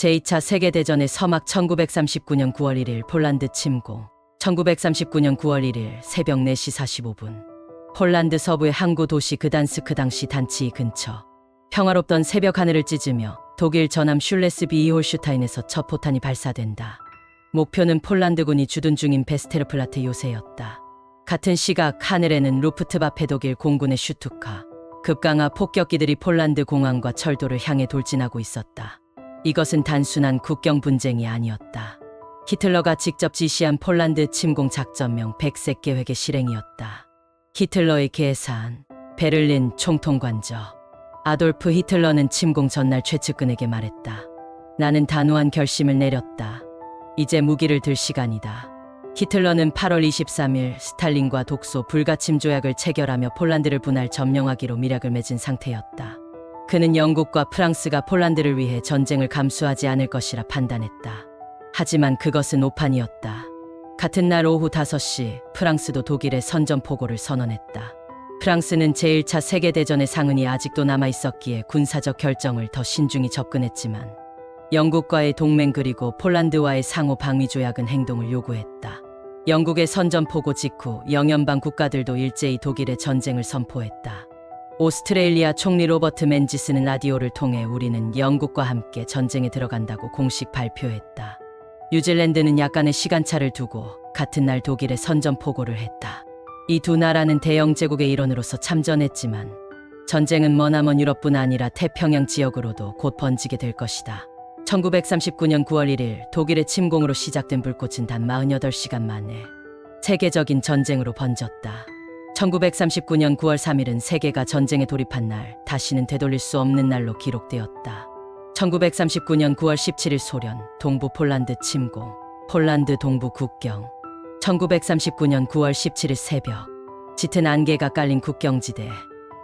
제2차 세계대전의 서막 1939년 9월 1일 폴란드 침공 1939년 9월 1일 새벽 4시 45분 폴란드 서부의 항구 도시 그단스크 당시 단치 근처 평화롭던 새벽 하늘을 찢으며 독일 전함 슐레스비 이홀슈타인에서 첫 포탄이 발사된다. 목표는 폴란드군이 주둔 중인 베스테르플라트 요새였다. 같은 시각 하늘에는 루프트바페 독일 공군의 슈투카 급강하 폭격기들이 폴란드 공항과 철도를 향해 돌진하고 있었다. 이것은 단순한 국경 분쟁이 아니었다. 히틀러가 직접 지시한 폴란드 침공 작전명 100세 계획의 실행이었다. 히틀러의 계산, 베를린 총통관저. 아돌프 히틀러는 침공 전날 최측근에게 말했다. 나는 단호한 결심을 내렸다. 이제 무기를 들 시간이다. 히틀러는 8월 23일 스탈린과 독소 불가침 조약을 체결하며 폴란드를 분할 점령하기로 밀약을 맺은 상태였다. 그는 영국과 프랑스가 폴란드를 위해 전쟁을 감수하지 않을 것이라 판단했다. 하지만 그것은 오판이었다. 같은 날 오후 5시 프랑스도 독일의 선전포고를 선언했다. 프랑스는 제1차 세계대전의 상흔이 아직도 남아있었기에 군사적 결정을 더 신중히 접근했지만 영국과의 동맹 그리고 폴란드와의 상호 방위 조약은 행동을 요구했다. 영국의 선전포고 직후 영연방 국가들도 일제히 독일의 전쟁을 선포했다. 오스트레일리아 총리 로버트 맨지스는 라디오를 통해 우리는 영국과 함께 전쟁에 들어간다고 공식 발표했다. 뉴질랜드는 약간의 시간차를 두고 같은 날 독일의 선전포고를 했다. 이 두 나라는 대영 제국의 일원으로서 참전했지만 전쟁은 머나먼 유럽뿐 아니라 태평양 지역으로도 곧 번지게 될 것이다. 1939년 9월 1일 독일의 침공으로 시작된 불꽃은 단 48시간 만에 세계적인 전쟁으로 번졌다. 1939년 9월 3일은 세계가 전쟁에 돌입한 날, 다시는 되돌릴 수 없는 날로 기록되었다. 1939년 9월 17일 소련, 동부 폴란드 침공, 폴란드 동부 국경. 1939년 9월 17일 새벽, 짙은 안개가 깔린 국경지대.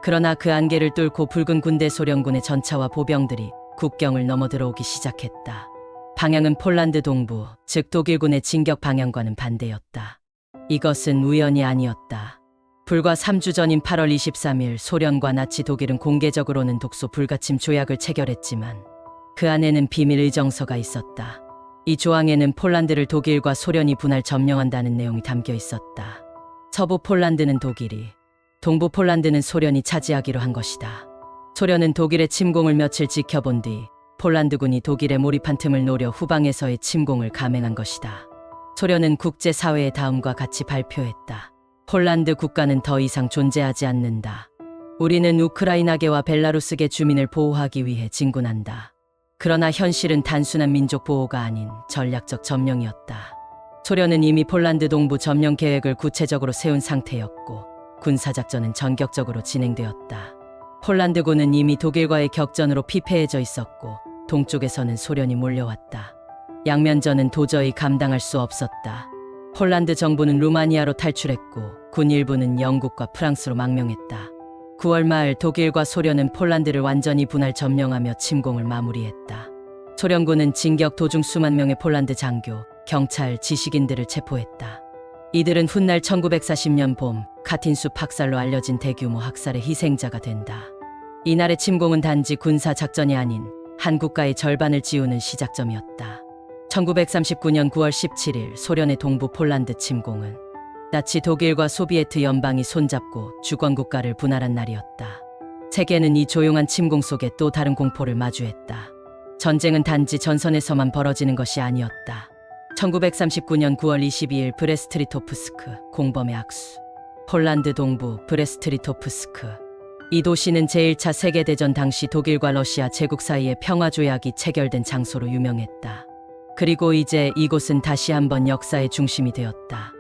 그러나 그 안개를 뚫고 붉은 군대 소련군의 전차와 보병들이 국경을 넘어 들어오기 시작했다. 방향은 폴란드 동부, 즉 독일군의 진격 방향과는 반대였다. 이것은 우연이 아니었다. 불과 3주 전인 8월 23일 소련과 나치 독일은 공개적으로는 독소 불가침 조약을 체결했지만 그 안에는 비밀 의정서가 있었다. 이 조항에는 폴란드를 독일과 소련이 분할 점령한다는 내용이 담겨 있었다. 서부 폴란드는 독일이, 동부 폴란드는 소련이 차지하기로 한 것이다. 소련은 독일의 침공을 며칠 지켜본 뒤 폴란드군이 독일에 몰입한 틈을 노려 후방에서의 침공을 감행한 것이다. 소련은 국제사회에 다음과 같이 발표했다. 폴란드 국가는 더 이상 존재하지 않는다. 우리는 우크라이나계와 벨라루스계 주민을 보호하기 위해 진군한다. 그러나 현실은 단순한 민족 보호가 아닌 전략적 점령이었다. 소련은 이미 폴란드 동부 점령 계획을 구체적으로 세운 상태였고 군사작전은 전격적으로 진행되었다. 폴란드군은 이미 독일과의 격전으로 피폐해져 있었고 동쪽에서는 소련이 몰려왔다. 양면전은 도저히 감당할 수 없었다. 폴란드 정부는 루마니아로 탈출했고 군 일부는 영국과 프랑스로 망명했다. 9월 말 독일과 소련은 폴란드를 완전히 분할 점령하며 침공을 마무리했다. 소련군은 진격 도중 수만 명의 폴란드 장교, 경찰, 지식인들을 체포했다. 이들은 훗날 1940년 봄 카틴숲 학살로 알려진 대규모 학살의 희생자가 된다. 이날의 침공은 단지 군사 작전이 아닌 한 국가의 절반을 지우는 시작점이었다. 1939년 9월 17일 소련의 동부 폴란드 침공은 나치 독일과 소비에트 연방이 손잡고 주권국가를 분할한 날이었다. 세계는 이 조용한 침공 속에 또 다른 공포를 마주했다. 전쟁은 단지 전선에서만 벌어지는 것이 아니었다. 1939년 9월 22일 브레스트리토프스크 공범의 악수. 폴란드 동부 브레스트리토프스크. 이 도시는 제1차 세계대전 당시 독일과 러시아 제국 사이의 평화조약이 체결된 장소로 유명했다. 그리고 이제 이곳은 다시 한번 역사의 중심이 되었다.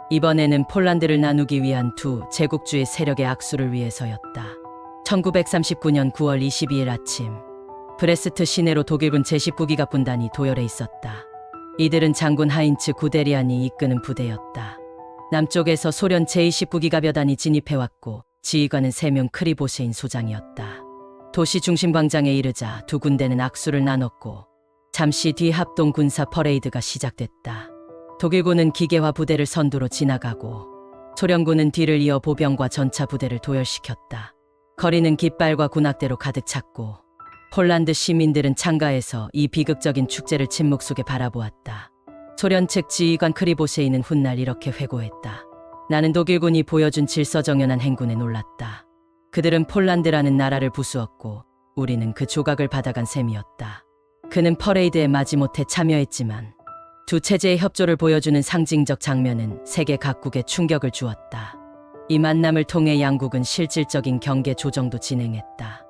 이번에는 폴란드를 나누기 위한 두 제국주의 세력의 악수를 위해서였다. 1939년 9월 22일 아침, 브레스트 시내로 독일군 제19기갑 군단이 도열해 있었다. 이들은 장군 하인츠 구데리안이 이끄는 부대였다. 남쪽에서 소련 제29기갑여단이 진입해왔고 지휘관은 3명 크리보셰인 소장이었다. 도시 중심 광장에 이르자 두 군대는 악수를 나눴고 잠시 뒤 합동 군사 퍼레이드가 시작됐다. 독일군은 기계화 부대를 선두로 지나가고 소련군은 뒤를 이어 보병과 전차 부대를 도열시켰다. 거리는 깃발과 군악대로 가득 찼고 폴란드 시민들은 창가에서 이 비극적인 축제를 침묵 속에 바라보았다. 소련 측 지휘관 크리보셰이는 훗날 이렇게 회고했다. 나는 독일군이 보여준 질서정연한 행군에 놀랐다. 그들은 폴란드라는 나라를 부수었고 우리는 그 조각을 받아간 셈이었다. 그는 퍼레이드에 마지못해 참여했지만 두 체제의 협조를 보여주는 상징적 장면은 세계 각국에 충격을 주었다. 이 만남을 통해 양국은 실질적인 경계 조정도 진행했다.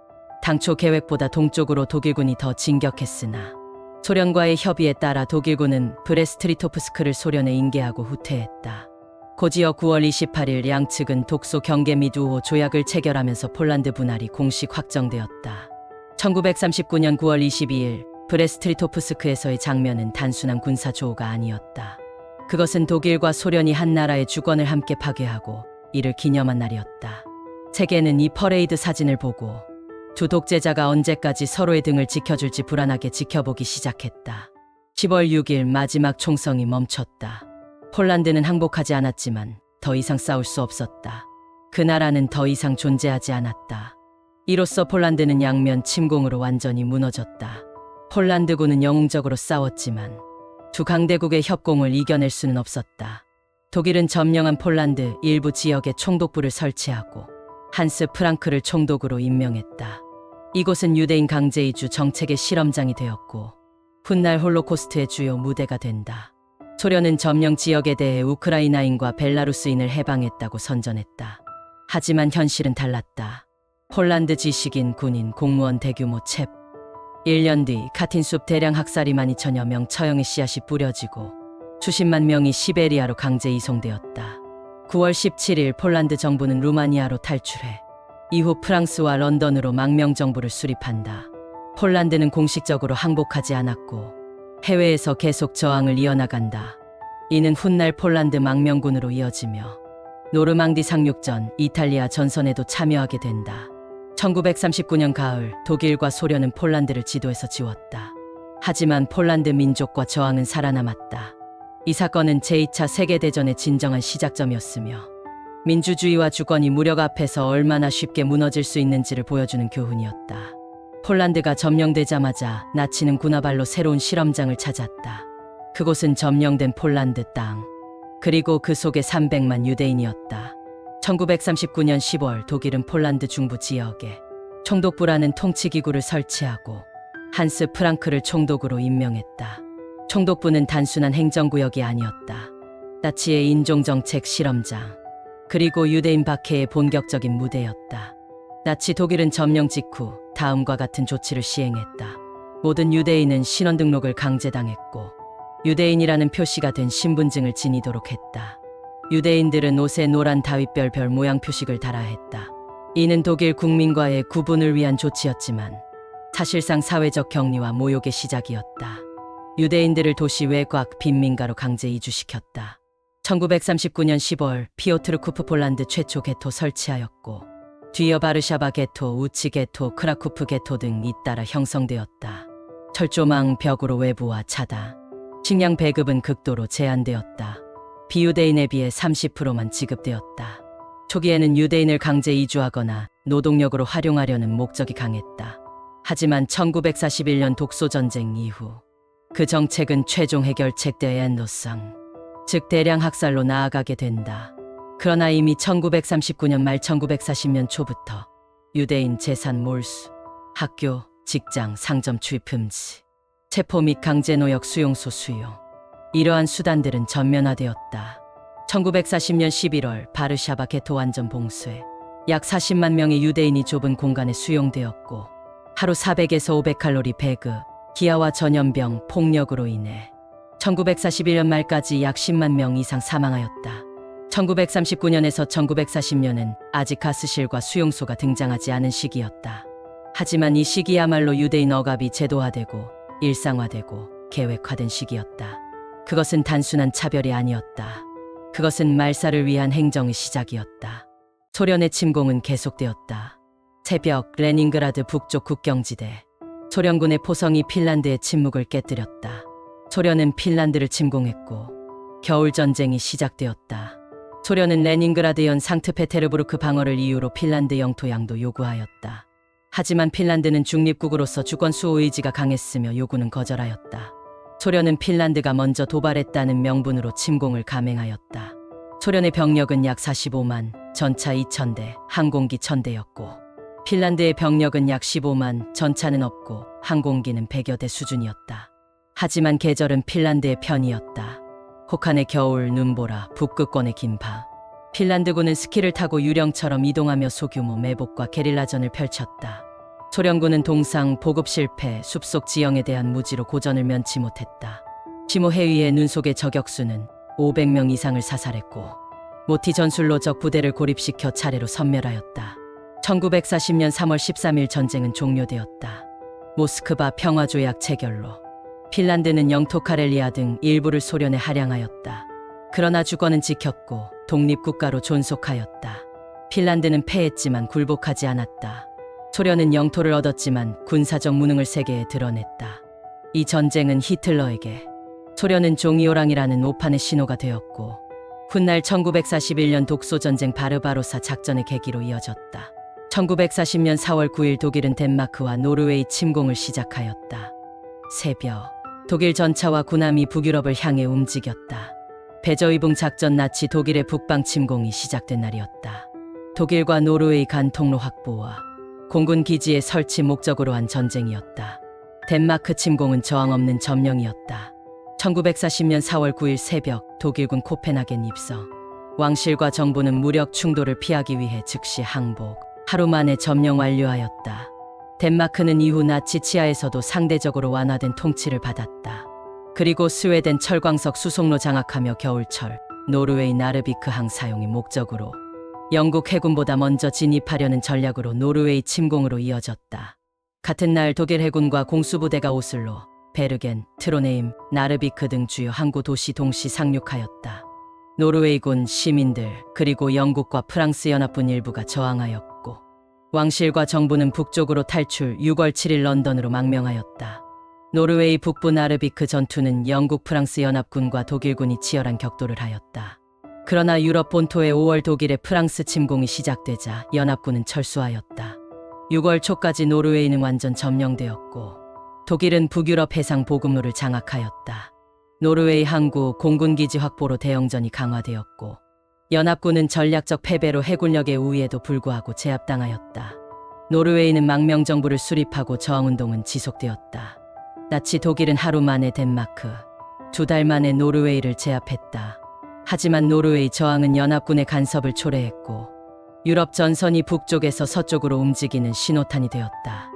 당초 계획보다 동쪽으로 독일군이 더 진격했으나 소련과의 협의에 따라 독일군은 브레스트리토프스크를 소련에 인계하고 후퇴했다. 곧이어 9월 28일 양측은 독소 경계 및 우호 조약을 체결하면서 폴란드 분할이 공식 확정되었다. 1939년 9월 22일 브레스트리토프스크에서의 장면은 단순한 군사 조우가 아니었다. 그것은 독일과 소련이 한 나라의 주권을 함께 파괴하고 이를 기념한 날이었다. 세계는 이 퍼레이드 사진을 보고 두 독재자가 언제까지 서로의 등을 지켜줄지 불안하게 지켜보기 시작했다. 10월 6일 마지막 총성이 멈췄다. 폴란드는 항복하지 않았지만 더 이상 싸울 수 없었다. 그 나라는 더 이상 존재하지 않았다. 이로써 폴란드는 양면 침공으로 완전히 무너졌다. 폴란드군은 영웅적으로 싸웠지만 두 강대국의 협공을 이겨낼 수는 없었다. 독일은 점령한 폴란드 일부 지역에 총독부를 설치하고 한스 프랑크를 총독으로 임명했다. 이곳은 유대인 강제 이주 정책의 실험장이 되었고 훗날 홀로코스트의 주요 무대가 된다. 소련은 점령 지역에 대해 우크라이나인과 벨라루스인을 해방했다고 선전했다. 하지만 현실은 달랐다. 폴란드 지식인, 군인, 공무원 대규모 체포. 1년 뒤 카틴숲 대량 학살이 12,000여 명 처형의 씨앗이 뿌려지고 수십만 명이 시베리아로 강제 이송되었다. 9월 17일 폴란드 정부는 루마니아로 탈출해 이후 프랑스와 런던으로 망명 정부를 수립한다. 폴란드는 공식적으로 항복하지 않았고 해외에서 계속 저항을 이어나간다. 이는 훗날 폴란드 망명군으로 이어지며 노르망디 상륙전, 이탈리아 전선에도 참여하게 된다. 1939년 가을 독일과 소련은 폴란드를 지도에서 지웠다. 하지만 폴란드 민족과 저항은 살아남았다. 이 사건은 제2차 세계대전의 진정한 시작점이었으며 민주주의와 주권이 무력 앞에서 얼마나 쉽게 무너질 수 있는지를 보여주는 교훈이었다. 폴란드가 점령되자마자 나치는 군화발로 새로운 실험장을 찾았다. 그곳은 점령된 폴란드 땅, 그리고 그 속에 300만 유대인이었다. 1939년 10월 독일은 폴란드 중부 지역에 총독부라는 통치기구를 설치하고 한스 프랑크를 총독으로 임명했다. 총독부는 단순한 행정구역이 아니었다. 나치의 인종정책 실험장, 그리고 유대인 박해의 본격적인 무대였다. 나치 독일은 점령 직후 다음과 같은 조치를 시행했다. 모든 유대인은 신원등록을 강제당했고 유대인이라는 표시가 된 신분증을 지니도록 했다. 유대인들은 옷에 노란 다윗별 별 모양 표식을 달아야 했다. 이는 독일 국민과의 구분을 위한 조치였지만 사실상 사회적 격리와 모욕의 시작이었다. 유대인들을 도시 외곽 빈민가로 강제 이주시켰다. 1939년 10월 피오트르쿠프 폴란드 최초 게토 설치하였고 뒤이어 바르샤바 게토, 우치 게토, 크라쿠프 게토 등 잇따라 형성되었다. 철조망 벽으로 외부와 차단, 식량 배급은 극도로 제한되었다. 비유대인에 비해 30%만 지급되었다. 초기에는 유대인을 강제 이주하거나 노동력으로 활용하려는 목적이 강했다. 하지만 1941년 독소전쟁 이후 그 정책은 최종 해결책 대앤로상, 즉 대량 학살로 나아가게 된다. 그러나 이미 1939년 말 1940년 초부터 유대인 재산 몰수, 학교, 직장, 상점 출입 금지, 체포 및 강제노역 수용소 수용, 이러한 수단들은 전면화되었다. 1940년 11월 바르샤바 게토 완전 봉쇄, 약 40만 명의 유대인이 좁은 공간에 수용되었고 하루 400에서 500칼로리 배급, 기아와 전염병, 폭력으로 인해 1941년 말까지 약 10만 명 이상 사망하였다. 1939년에서 1940년은 아직 가스실과 수용소가 등장하지 않은 시기였다. 하지만 이 시기야말로 유대인 억압이 제도화되고 일상화되고 계획화된 시기였다. 그것은 단순한 차별이 아니었다. 그것은 말살을 위한 행정의 시작이었다. 소련의 침공은 계속되었다. 새벽 레닌그라드 북쪽 국경지대, 소련군의 포성이 핀란드의 침묵을 깨뜨렸다. 소련은 핀란드를 침공했고 겨울전쟁이 시작되었다. 소련은 레닌그라드현 상트페테르부르크 방어를 이유로 핀란드 영토 양도 요구하였다. 하지만 핀란드는 중립국으로서 주권 수호 의지가 강했으며 요구는 거절하였다. 소련은 핀란드가 먼저 도발했다는 명분으로 침공을 감행하였다. 소련의 병력은 약 45만, 전차 2,000대, 항공기 1,000대였고 핀란드의 병력은 약 15만, 전차는 없고 항공기는 100여 대 수준이었다. 하지만 계절은 핀란드의 편이었다. 혹한의 겨울, 눈보라, 북극권의 긴파. 핀란드군은 스키를 타고 유령처럼 이동하며 소규모 매복과 게릴라전을 펼쳤다. 소련군은 동상, 보급 실패, 숲속 지형에 대한 무지로 고전을 면치 못했다. 시모 해위의 눈 속의 저격수는 500명 이상을 사살했고 모티 전술로 적 부대를 고립시켜 차례로 섬멸하였다. 1940년 3월 13일 전쟁은 종료되었다. 모스크바 평화조약 체결로 핀란드는 영토 카렐리아 등 일부를 소련에 할양하였다. 그러나 주권은 지켰고 독립국가로 존속하였다. 핀란드는 패했지만 굴복하지 않았다. 소련은 영토를 얻었지만 군사적 무능을 세계에 드러냈다. 이 전쟁은 히틀러에게 소련은 종이호랑이라는 오판의 신호가 되었고 훗날 1941년 독소전쟁 바르바로사 작전의 계기로 이어졌다. 1940년 4월 9일 독일은 덴마크와 노르웨이 침공을 시작하였다. 새벽, 독일 전차와 군함이 북유럽을 향해 움직였다. 베저이붕 작전 나치 독일의 북방 침공이 시작된 날이었다. 독일과 노르웨이 간 통로 확보와 공군 기지의 설치 목적으로 한 전쟁이었다. 덴마크 침공은 저항 없는 점령이었다. 1940년 4월 9일 새벽 독일군 코펜하겐 입성. 왕실과 정부는 무력 충돌을 피하기 위해 즉시 항복. 하루 만에 점령 완료하였다. 덴마크는 이후 나치 치하에서도 상대적으로 완화된 통치를 받았다. 그리고 스웨덴 철광석 수송로 장악하며 겨울철 노르웨이 나르비크항 사용이 목적으로 영국 해군보다 먼저 진입하려는 전략으로 노르웨이 침공으로 이어졌다. 같은 날 독일 해군과 공수부대가 오슬로, 베르겐, 트로네임, 나르비크 등 주요 항구 도시 동시 상륙하였다. 노르웨이군 시민들 그리고 영국과 프랑스 연합군 일부가 저항하였고 왕실과 정부는 북쪽으로 탈출 6월 7일 런던으로 망명하였다. 노르웨이 북부 나르비크 전투는 영국 프랑스 연합군과 독일군이 치열한 격돌을 하였다. 그러나 유럽 본토에 5월 독일의 프랑스 침공이 시작되자 연합군은 철수하였다. 6월 초까지 노르웨이는 완전 점령되었고 독일은 북유럽 해상 보급로를 장악하였다. 노르웨이 항구 공군기지 확보로 대영전이 강화되었고 연합군은 전략적 패배로 해군력의 우위에도 불구하고 제압당하였다. 노르웨이는 망명정부를 수립하고 저항운동은 지속되었다. 나치 독일은 하루 만에 덴마크, 2달 만에 노르웨이를 제압했다. 하지만 노르웨이 저항은 연합군의 간섭을 초래했고 유럽 전선이 북쪽에서 서쪽으로 움직이는 신호탄이 되었다.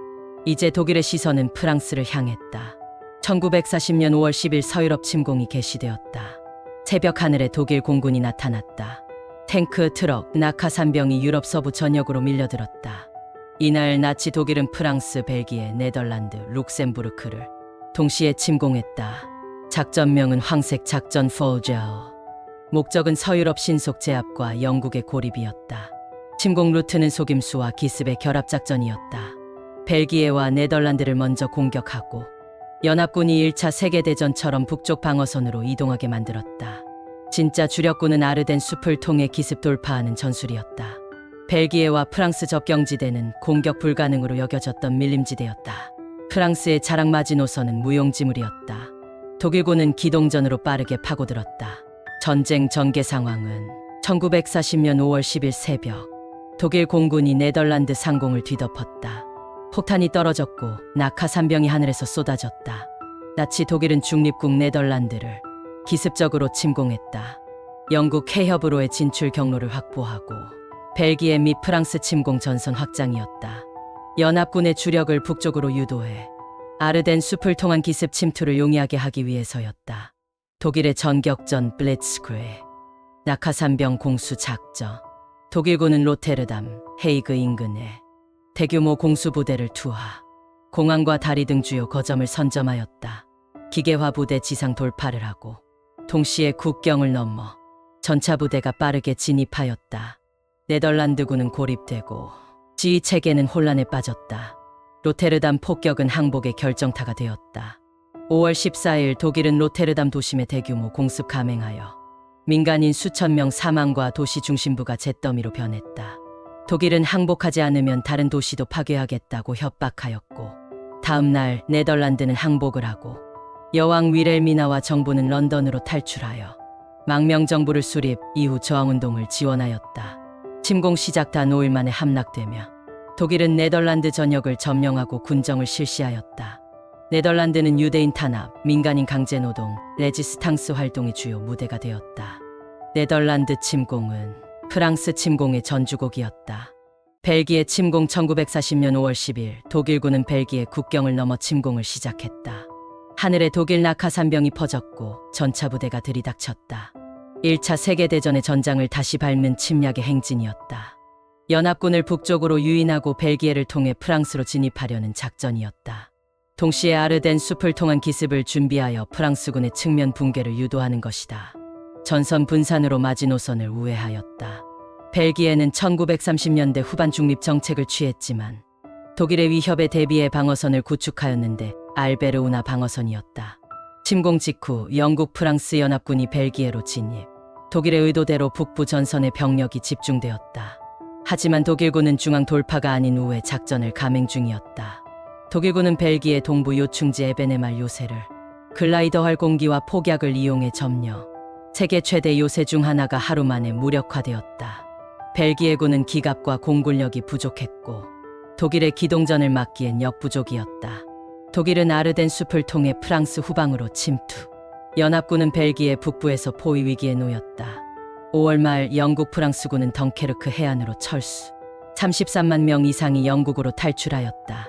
이제 독일의 시선은 프랑스를 향했다. 1940년 5월 10일 서유럽 침공이 개시되었다. 새벽 하늘에 독일 공군이 나타났다. 탱크, 트럭, 낙하산병이 유럽 서부 전역으로 밀려들었다. 이날 나치 독일은 프랑스, 벨기에, 네덜란드, 룩셈부르크를 동시에 침공했다. 작전명은 황색 작전 포우저우. 목적은 서유럽 신속 제압과 영국의 고립이었다. 침공 루트는 속임수와 기습의 결합작전이었다. 벨기에와 네덜란드를 먼저 공격하고 연합군이 1차 세계대전처럼 북쪽 방어선으로 이동하게 만들었다. 진짜 주력군은 아르덴 숲을 통해 기습 돌파하는 전술이었다. 벨기에와 프랑스 접경지대는 공격 불가능으로 여겨졌던 밀림지대였다. 프랑스의 자락 마지노선은 무용지물이었다. 독일군은 기동전으로 빠르게 파고들었다. 전쟁 전개 상황은 1940년 5월 10일 새벽 독일 공군이 네덜란드 상공을 뒤덮었다. 폭탄이 떨어졌고 낙하산병이 하늘에서 쏟아졌다. 나치 독일은 중립국 네덜란드를 기습적으로 침공했다. 영국 해협으로의 진출 경로를 확보하고 벨기에 및 프랑스 침공 전선 확장이었다. 연합군의 주력을 북쪽으로 유도해 아르덴 숲을 통한 기습 침투를 용이하게 하기 위해서였다. 독일의 전격전 블리츠크리그, 낙하산병 공수 작전. 독일군은 로테르담, 헤이그 인근에 대규모 공수부대를 투하, 공항과 다리 등 주요 거점을 선점하였다. 기계화 부대 지상 돌파를 하고 동시에 국경을 넘어 전차부대가 빠르게 진입하였다. 네덜란드군은 고립되고 지휘체계는 혼란에 빠졌다. 로테르담 폭격은 항복의 결정타가 되었다. 5월 14일 독일은 로테르담 도심에 대규모 공습 감행하여 민간인 수천 명 사망과 도시 중심부가 잿더미로 변했다. 독일은 항복하지 않으면 다른 도시도 파괴하겠다고 협박하였고, 다음 날 네덜란드는 항복을 하고 여왕 위렐미나와 정부는 런던으로 탈출하여 망명정부를 수립, 이후 저항운동을 지원하였다. 침공 시작 단 5일 만에 함락되며 독일은 네덜란드 전역을 점령하고 군정을 실시하였다. 네덜란드는 유대인 탄압, 민간인 강제노동, 레지스탕스 활동의 주요 무대가 되었다. 네덜란드 침공은 프랑스 침공의 전주곡이었다. 벨기에 침공 1940년 5월 10일 독일군은 벨기에 국경을 넘어 침공을 시작했다. 하늘에 독일 낙하산병이 퍼졌고 전차 부대가 들이닥쳤다. 1차 세계대전의 전장을 다시 밟는 침략의 행진이었다. 연합군을 북쪽으로 유인하고 벨기에를 통해 프랑스로 진입하려는 작전이었다. 동시에 아르덴 숲을 통한 기습을 준비하여 프랑스군의 측면 붕괴를 유도하는 것이다. 전선 분산으로 마지노선을 우회하였다. 벨기에는 1930년대 후반 중립 정책을 취했지만 독일의 위협에 대비해 방어선을 구축하였는데 알베르우나 방어선이었다. 침공 직후 영국 프랑스 연합군이 벨기에로 진입, 독일의 의도대로 북부 전선에 병력이 집중되었다. 하지만 독일군은 중앙 돌파가 아닌 우회 작전을 감행 중이었다. 독일군은 벨기에 동부 요충지 에베네말 요새를 글라이더활 공기와 폭약을 이용해 점령. 세계 최대 요새 중 하나가 하루 만에 무력화되었다. 벨기에군은 기갑과 공군력이 부족했고 독일의 기동전을 막기엔 역부족이었다. 독일은 아르덴 숲을 통해 프랑스 후방으로 침투. 연합군은 벨기에 북부에서 포위 위기에 놓였다. 5월 말 영국 프랑스군은 덩케르크 해안으로 철수. 33만 명 이상이 영국으로 탈출하였다.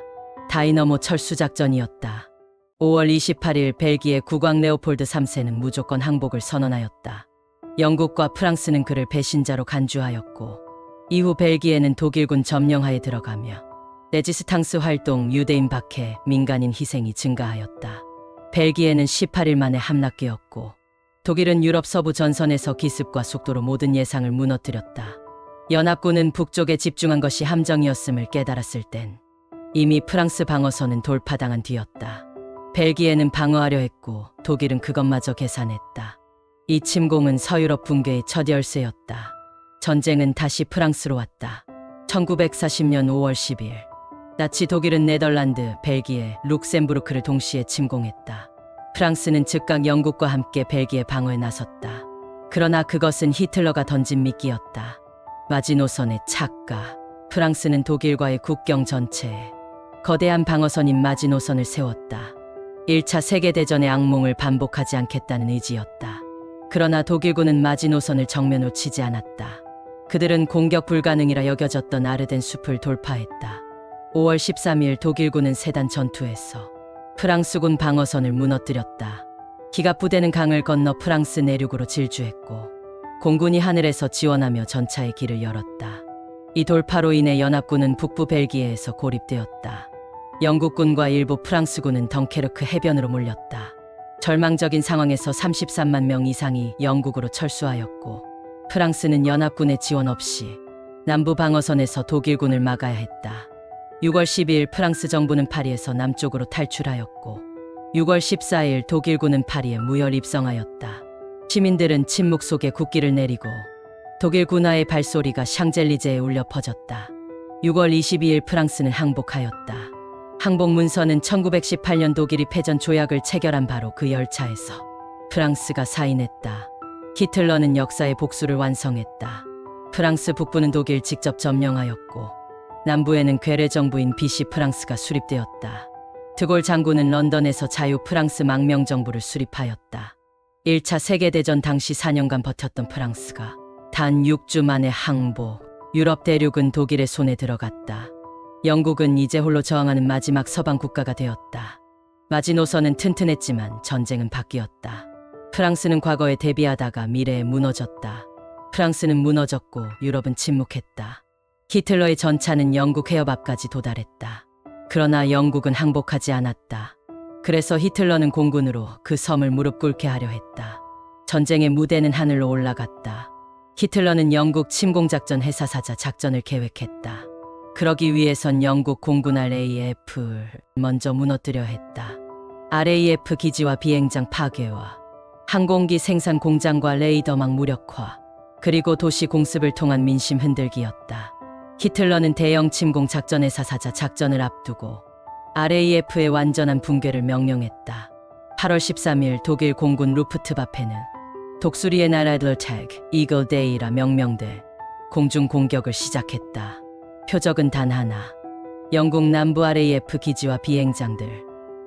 다이너모 철수작전이었다. 5월 28일 벨기에 국왕 레오폴드 3세는 무조건 항복을 선언하였다. 영국과 프랑스는 그를 배신자로 간주하였고 이후 벨기에는 독일군 점령하에 들어가며 레지스탕스 활동, 유대인 박해, 민간인 희생이 증가하였다. 벨기에는 18일 만에 함락되었고 독일은 유럽 서부 전선에서 기습과 속도로 모든 예상을 무너뜨렸다. 연합군은 북쪽에 집중한 것이 함정이었음을 깨달았을 땐 이미 프랑스 방어선은 돌파당한 뒤였다. 벨기에는 방어하려 했고 독일은 그것마저 계산했다. 이 침공은 서유럽 붕괴의 첫 열쇠였다. 전쟁은 다시 프랑스로 왔다. 1940년 5월 10일 나치 독일은 네덜란드, 벨기에, 룩셈부르크를 동시에 침공했다. 프랑스는 즉각 영국과 함께 벨기에 방어에 나섰다. 그러나 그것은 히틀러가 던진 미끼였다. 마지노선의 착각. 프랑스는 독일과의 국경 전체에 거대한 방어선인 마지노선을 세웠다. 1차 세계대전의 악몽을 반복하지 않겠다는 의지였다. 그러나 독일군은 마지노선을 정면으로 치지 않았다. 그들은 공격 불가능이라 여겨졌던 아르덴 숲을 돌파했다. 5월 13일 독일군은 세단 전투에서 프랑스군 방어선을 무너뜨렸다. 기갑부대는 강을 건너 프랑스 내륙으로 질주했고 공군이 하늘에서 지원하며 전차의 길을 열었다. 이 돌파로 인해 연합군은 북부 벨기에에서 고립되었다. 영국군과 일부 프랑스군은 덩케르크 해변으로 몰렸다. 절망적인 상황에서 33만 명 이상이 영국으로 철수하였고 프랑스는 연합군의 지원 없이 남부 방어선에서 독일군을 막아야 했다. 6월 12일 프랑스 정부는 파리에서 남쪽으로 탈출하였고 6월 14일 독일군은 파리에 무혈 입성하였다. 시민들은 침묵 속에 국기를 내리고 독일 군화의 발소리가 샹젤리제에 울려 퍼졌다. 6월 22일 프랑스는 항복하였다. 항복 문서는 1918년 독일이 패전 조약을 체결한 바로 그 열차에서 프랑스가 사인했다. 히틀러는 역사의 복수를 완성했다. 프랑스 북부는 독일 직접 점령하였고 남부에는 괴뢰 정부인 비시 프랑스가 수립되었다. 드골 장군은 런던에서 자유 프랑스 망명 정부를 수립하였다. 1차 세계대전 당시 4년간 버텼던 프랑스가 단 6주 만에 항복. 유럽 대륙은 독일의 손에 들어갔다. 영국은 이제 홀로 저항하는 마지막 서방 국가가 되었다. 마지노선은 튼튼했지만 전쟁은 바뀌었다. 프랑스는 과거에 대비하다가 미래에 무너졌다. 프랑스는 무너졌고 유럽은 침묵했다. 히틀러의 전차는 영국 해협 앞까지 도달했다. 그러나 영국은 항복하지 않았다. 그래서 히틀러는 공군으로 그 섬을 무릎 꿇게 하려 했다. 전쟁의 무대는 하늘로 올라갔다. 히틀러는 영국 침공작전 해사사자 작전을 계획했다. 그러기 위해선 영국 공군 RAF를 먼저 무너뜨려 했다. RAF 기지와 비행장 파괴와 항공기 생산 공장과 레이더망 무력화, 그리고 도시 공습을 통한 민심 흔들기였다. 히틀러는 대형 침공 작전의 사사자 작전을 앞두고 RAF의 완전한 붕괴를 명령했다. 8월 13일 독일 공군 루프트바페는 독수리의 나라 더택 이글 데이라 명명돼 공중 공격을 시작했다. 표적은 단 하나. 영국 남부 RAF 기지와 비행장들.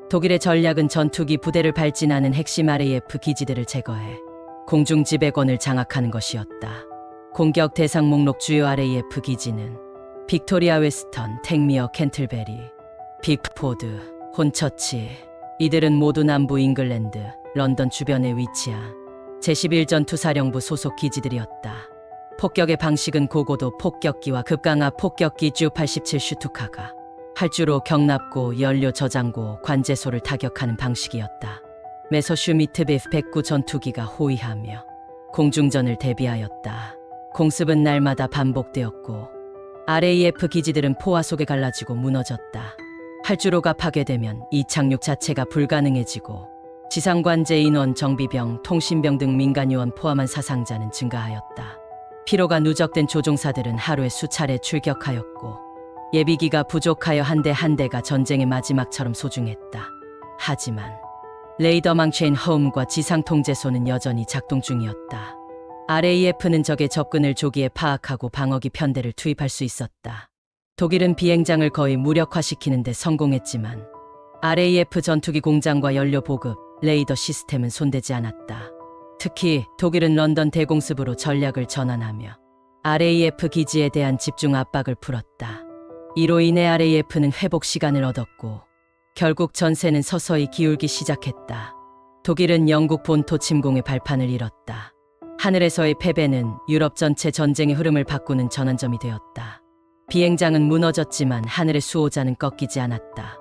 독일의 전략은 전투기 부대를 발진하는 핵심 RAF 기지들을 제거해 공중 지배권을 장악하는 것이었다. 공격 대상 목록 주요 RAF 기지는 빅토리아 웨스턴, 탱미어, 캔틀베리, 빅포드, 혼처치. 이들은 모두 남부 잉글랜드, 런던 주변에 위치한 제11전투사령부 소속 기지들이었다. 폭격의 방식은 고고도 폭격기와 급강하 폭격기 Ju-87 슈투카가 활주로 경납고 연료 저장고 관제소를 타격하는 방식이었다. 메서슈미트비프 109 전투기가 호위하며 공중전을 대비하였다. 공습은 날마다 반복되었고 RAF 기지들은 포화 속에 갈라지고 무너졌다. 활주로가 파괴되면 이 착륙 자체가 불가능해지고 지상관제 인원, 정비병, 통신병 등 민간 요원 포함한 사상자는 증가하였다. 피로가 누적된 조종사들은 하루에 수차례 출격하였고 예비기가 부족하여 한 대 한 대가 전쟁의 마지막처럼 소중했다. 하지만 레이더망 체인 홈과 지상 통제소는 여전히 작동 중이었다. RAF는 적의 접근을 조기에 파악하고 방어기 편대를 투입할 수 있었다. 독일은 비행장을 거의 무력화시키는 데 성공했지만 RAF 전투기 공장과 연료 보급, 레이더 시스템은 손대지 않았다. 특히 독일은 런던 대공습으로 전략을 전환하며 RAF 기지에 대한 집중 압박을 풀었다. 이로 인해 RAF는 회복 시간을 얻었고 결국 전세는 서서히 기울기 시작했다. 독일은 영국 본토 침공의 발판을 잃었다. 하늘에서의 패배는 유럽 전체 전쟁의 흐름을 바꾸는 전환점이 되었다. 비행장은 무너졌지만 하늘의 수호자는 꺾이지 않았다.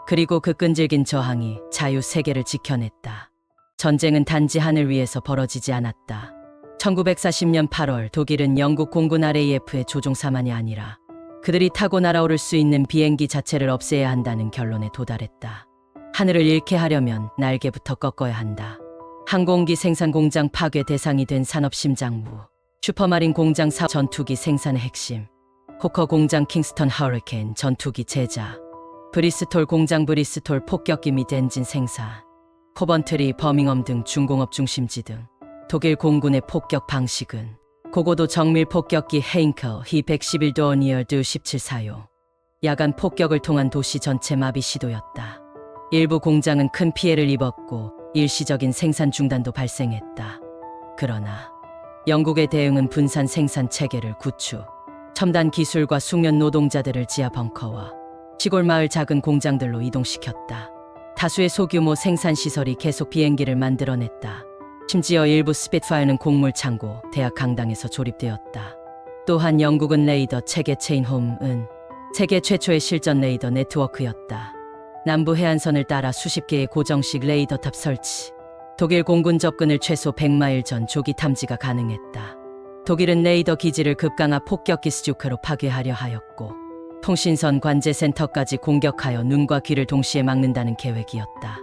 그리고 그 끈질긴 저항이 자유 세계를 지켜냈다. 전쟁은 단지 하늘 위에서 벌어지지 않았다. 1940년 8월 독일은 영국 공군 RAF의 조종사만이 아니라 그들이 타고 날아오를 수 있는 비행기 자체를 없애야 한다는 결론에 도달했다. 하늘을 잃게 하려면 날개부터 꺾어야 한다. 항공기 생산 공장 파괴 대상이 된 산업심장부, 슈퍼마린 공장 사업, 전투기 생산의 핵심, 호커 공장 킹스턴 허리케인 전투기 제작, 브리스톨 공장 브리스톨 폭격기 및 엔진 생산, 코번트리, 버밍엄 등 중공업 중심지 등 독일 공군의 폭격 방식은 고고도 정밀 폭격기 헤인켈 He-111 니얼드 17 사용, 야간 폭격을 통한 도시 전체 마비 시도였다. 일부 공장은 큰 피해를 입었고 일시적인 생산 중단도 발생했다. 그러나 영국의 대응은 분산 생산 체계를 구축, 첨단 기술과 숙련 노동자들을 지하 벙커와 시골 마을 작은 공장들로 이동시켰다. 다수의 소규모 생산 시설이 계속 비행기를 만들어냈다. 심지어 일부 스핏파이어는 곡물 창고, 대학 강당에서 조립되었다. 또한 영국은 레이더 체계 체인홈은 세계 최초의 실전 레이더 네트워크였다. 남부 해안선을 따라 수십 개의 고정식 레이더탑 설치, 독일 공군 접근을 최소 100마일 전 조기 탐지가 가능했다. 독일은 레이더 기지를 급강하 폭격기 스주크로 파괴하려 하였고 통신선 관제센터까지 공격하여 눈과 귀를 동시에 막는다는 계획이었다.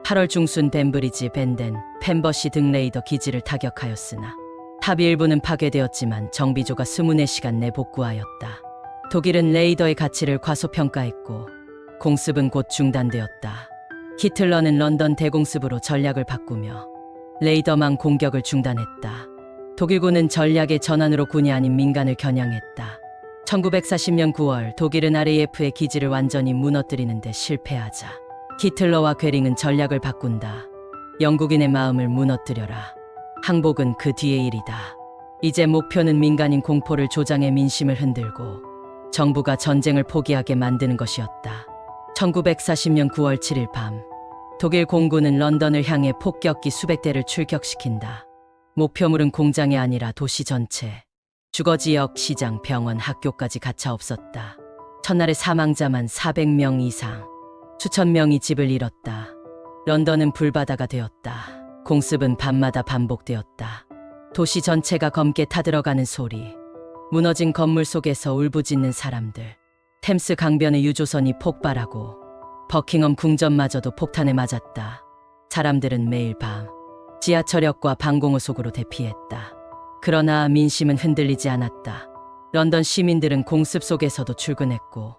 8월 중순 벤브리지, 벤덴, 펜버시 등 레이더 기지를 타격하였으나 탑 일부는 파괴되었지만 정비조가 24시간 내 복구하였다. 독일은 레이더의 가치를 과소평가했고 공습은 곧 중단되었다. 히틀러는 런던 대공습으로 전략을 바꾸며 레이더망 공격을 중단했다. 독일군은 전략의 전환으로 군이 아닌 민간을 겨냥했다. 1940년 9월 독일은 RAF의 기지를 완전히 무너뜨리는 데 실패하자 히틀러와 괴링은 전략을 바꾼다. 영국인의 마음을 무너뜨려라. 항복은 그 뒤의 일이다. 이제 목표는 민간인 공포를 조장해 민심을 흔들고 정부가 전쟁을 포기하게 만드는 것이었다. 1940년 9월 7일 밤 독일 공군은 런던을 향해 폭격기 수백 대를 출격시킨다. 목표물은 공장이 아니라 도시 전체, 주거지역, 시장, 병원, 학교까지 가차없었다. 첫날의 사망자만 400명 이상, 수천 명이 집을 잃었다. 런던은 불바다가 되었다. 공습은 밤마다 반복되었다. 도시 전체가 검게 타들어가는 소리, 무너진 건물 속에서 울부짖는 사람들, 템스 강변의 유조선이 폭발하고 버킹엄 궁전마저도 폭탄에 맞았다. 사람들은 매일 밤 지하철역과 방공호 속으로 대피했다. 그러나 민심은 흔들리지 않았다. 런던 시민들은 공습 속에서도 출근했고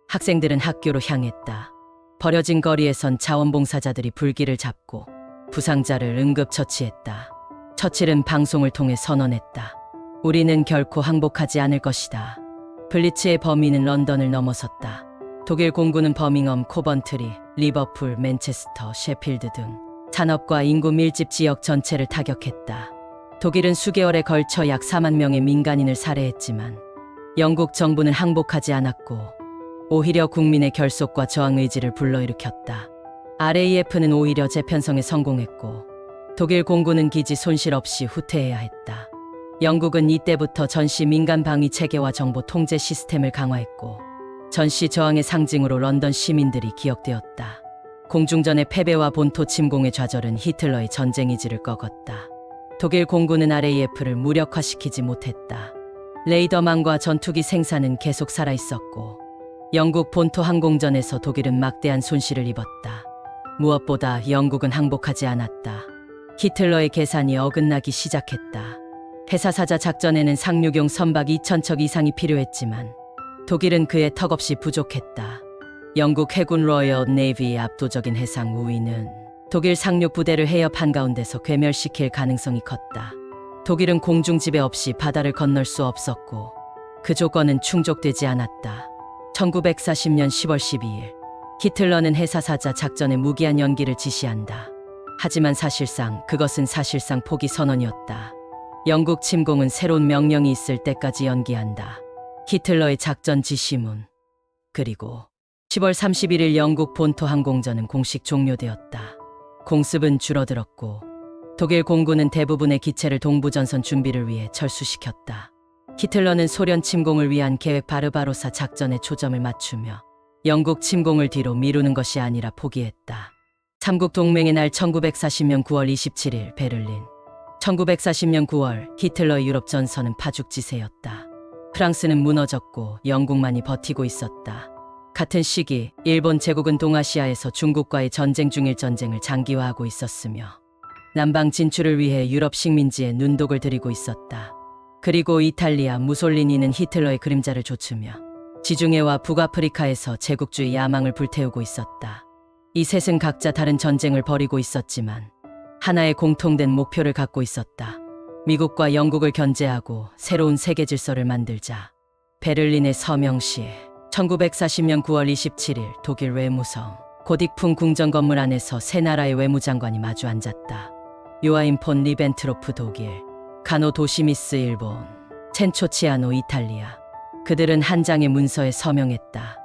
학생들은 학교로 향했다. 버려진 거리에선 자원봉사자들이 불길을 잡고 부상자를 응급처치했다. 처칠은 방송을 통해 선언했다. 우리는 결코 항복하지 않을 것이다. 블리츠의 범위는 런던을 넘어섰다. 독일 공군은 버밍엄, 코번트리, 리버풀, 맨체스터, 셰필드 등 산업과 인구 밀집 지역 전체를 타격했다. 독일은 수개월에 걸쳐 약 4만 명의 민간인을 살해했지만 영국 정부는 항복하지 않았고 오히려 국민의 결속과 저항 의지를 불러일으켰다. RAF는 오히려 재편성에 성공했고 독일 공군은 기지 손실 없이 후퇴해야 했다. 영국은 이때부터 전시 민간 방위 체계와 정보 통제 시스템을 강화했고 전시 저항의 상징으로 런던 시민들이 기억되었다. 공중전의 패배와 본토 침공의 좌절은 히틀러의 전쟁 의지를 꺾었다. 독일 공군은 RAF를 무력화시키지 못했다. 레이더망과 전투기 생산은 계속 살아있었고 영국 본토 항공전에서 독일은 막대한 손실을 입었다. 무엇보다 영국은 항복하지 않았다. 히틀러의 계산이 어긋나기 시작했다. 해사사자 작전에는 상륙용 선박 2,000척 이상이 필요했지만 독일은 그에 턱없이 부족했다. 영국 해군 로열 네이비의 압도적인 해상 우위는 독일 상륙 부대를 해협 한가운데서 괴멸시킬 가능성이 컸다. 독일은 공중 지배 없이 바다를 건널 수 없었고 그 조건은 충족되지 않았다. 1940년 10월 12일 히틀러는 해사사자 작전의 무기한 연기를 지시한다. 하지만 그것은 사실상 포기 선언이었다. 영국 침공은 새로운 명령이 있을 때까지 연기한다. 히틀러의 작전 지시문. 그리고 10월 31일 영국 본토 항공전은 공식 종료되었다. 공습은 줄어들었고 독일 공군은 대부분의 기체를 동부전선 준비를 위해 철수시켰다. 히틀러는 소련 침공을 위한 계획 바르바로사 작전에 초점을 맞추며 영국 침공을 뒤로 미루는 것이 아니라 포기했다. 삼국 동맹의 날 1940년 9월 27일 베를린. 1940년 9월 히틀러의 유럽 전선은 파죽지세였다. 프랑스는 무너졌고 영국만이 버티고 있었다. 같은 시기 일본 제국은 동아시아에서 중국과의 전쟁 중일 전쟁을 장기화하고 있었으며 남방 진출을 위해 유럽 식민지에 눈독을 들이고 있었다. 그리고 이탈리아 무솔리니는 히틀러의 그림자를 좇으며 지중해와 북아프리카에서 제국주의 야망을 불태우고 있었다. 이 셋은 각자 다른 전쟁을 벌이고 있었지만 하나의 공통된 목표를 갖고 있었다. 미국과 영국을 견제하고 새로운 세계 질서를 만들자. 베를린의 서명시. 1940년 9월 27일 독일 외무성. 고딕풍 궁전 건물 안에서 세 나라의 외무장관이 마주 앉았다. 요아임 폰 리벤트로프 독일, 카노 도시미스 일본, 첸초 치아노 이탈리아. 그들은 한 장의 문서에 서명했다.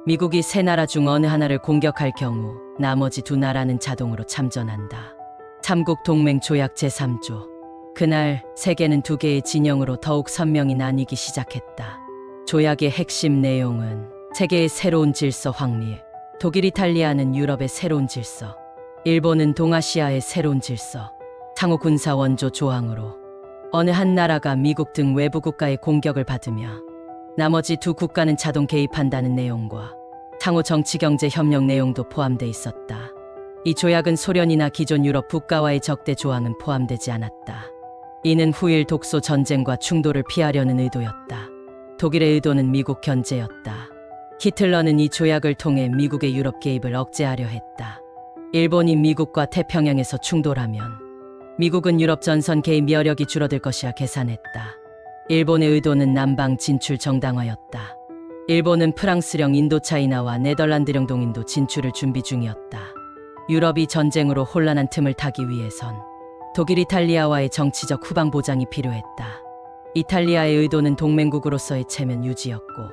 미국이 세 나라 중 어느 하나를 공격할 경우 나머지 두 나라는 자동으로 참전한다. 삼국 동맹 조약 제3조. 그날 세계는 두 개의 진영으로 더욱 선명히 나뉘기 시작했다. 조약의 핵심 내용은 세계의 새로운 질서 확립, 독일 이탈리아는 유럽의 새로운 질서, 일본은 동아시아의 새로운 질서, 상호 군사 원조 조항으로 어느 한 나라가 미국 등 외부 국가의 공격을 받으며 나머지 두 국가는 자동 개입한다는 내용과 상호 정치 경제 협력 내용도 포함돼 있었다. 이 조약은 소련이나 기존 유럽 국가와의 적대 조항은 포함되지 않았다. 이는 후일 독소 전쟁과 충돌을 피하려는 의도였다. 독일의 의도는 미국 견제였다. 히틀러는 이 조약을 통해 미국의 유럽 개입을 억제하려 했다. 일본이 미국과 태평양에서 충돌하면 미국은 유럽 전선 개입 여력이 줄어들 것이라 계산했다. 일본의 의도는 남방 진출 정당화였다. 일본은 프랑스령 인도차이나와 네덜란드령 동인도 진출을 준비 중이었다. 유럽이 전쟁으로 혼란한 틈을 타기 위해선 독일 이탈리아와의 정치적 후방 보장이 필요했다. 이탈리아의 의도는 동맹국으로서의 체면 유지였고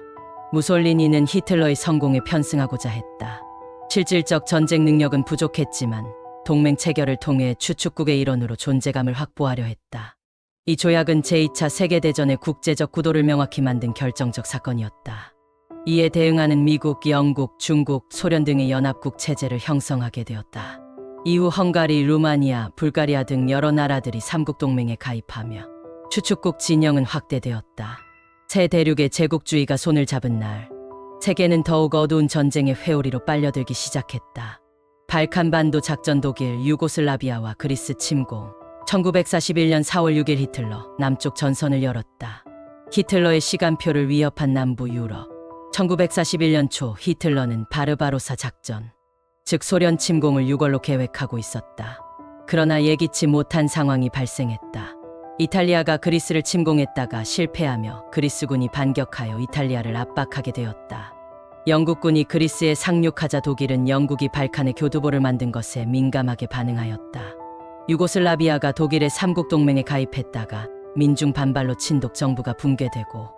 무솔리니는 히틀러의 성공에 편승하고자 했다. 실질적 전쟁 능력은 부족했지만 동맹 체결을 통해 추축국의 일원으로 존재감을 확보하려 했다. 이 조약은 제2차 세계대전의 국제적 구도를 명확히 만든 결정적 사건이었다. 이에 대응하는 미국, 영국, 중국, 소련 등의 연합국 체제를 형성하게 되었다. 이후 헝가리, 루마니아, 불가리아 등 여러 나라들이 삼국동맹에 가입하며 추축국 진영은 확대되었다. 새 대륙의 제국주의가 손을 잡은 날, 세계는 더욱 어두운 전쟁의 회오리로 빨려들기 시작했다. 발칸반도 작전, 독일, 유고슬라비아와 그리스 침공. 1941년 4월 6일 히틀러 남쪽 전선을 열었다. 히틀러의 시간표를 위협한 남부 유럽. 1941년 초 히틀러는 바르바로사 작전, 즉 소련 침공을 6월로 계획하고 있었다. 그러나 예기치 못한 상황이 발생했다. 이탈리아가 그리스를 침공했다가 실패하며 그리스군이 반격하여 이탈리아를 압박하게 되었다. 영국군이 그리스에 상륙하자 독일은 영국이 발칸에 교두보를 만든 것에 민감하게 반응하였다. 유고슬라비아가 독일의 삼국동맹에 가입했다가 민중 반발로 친독 정부가 붕괴되고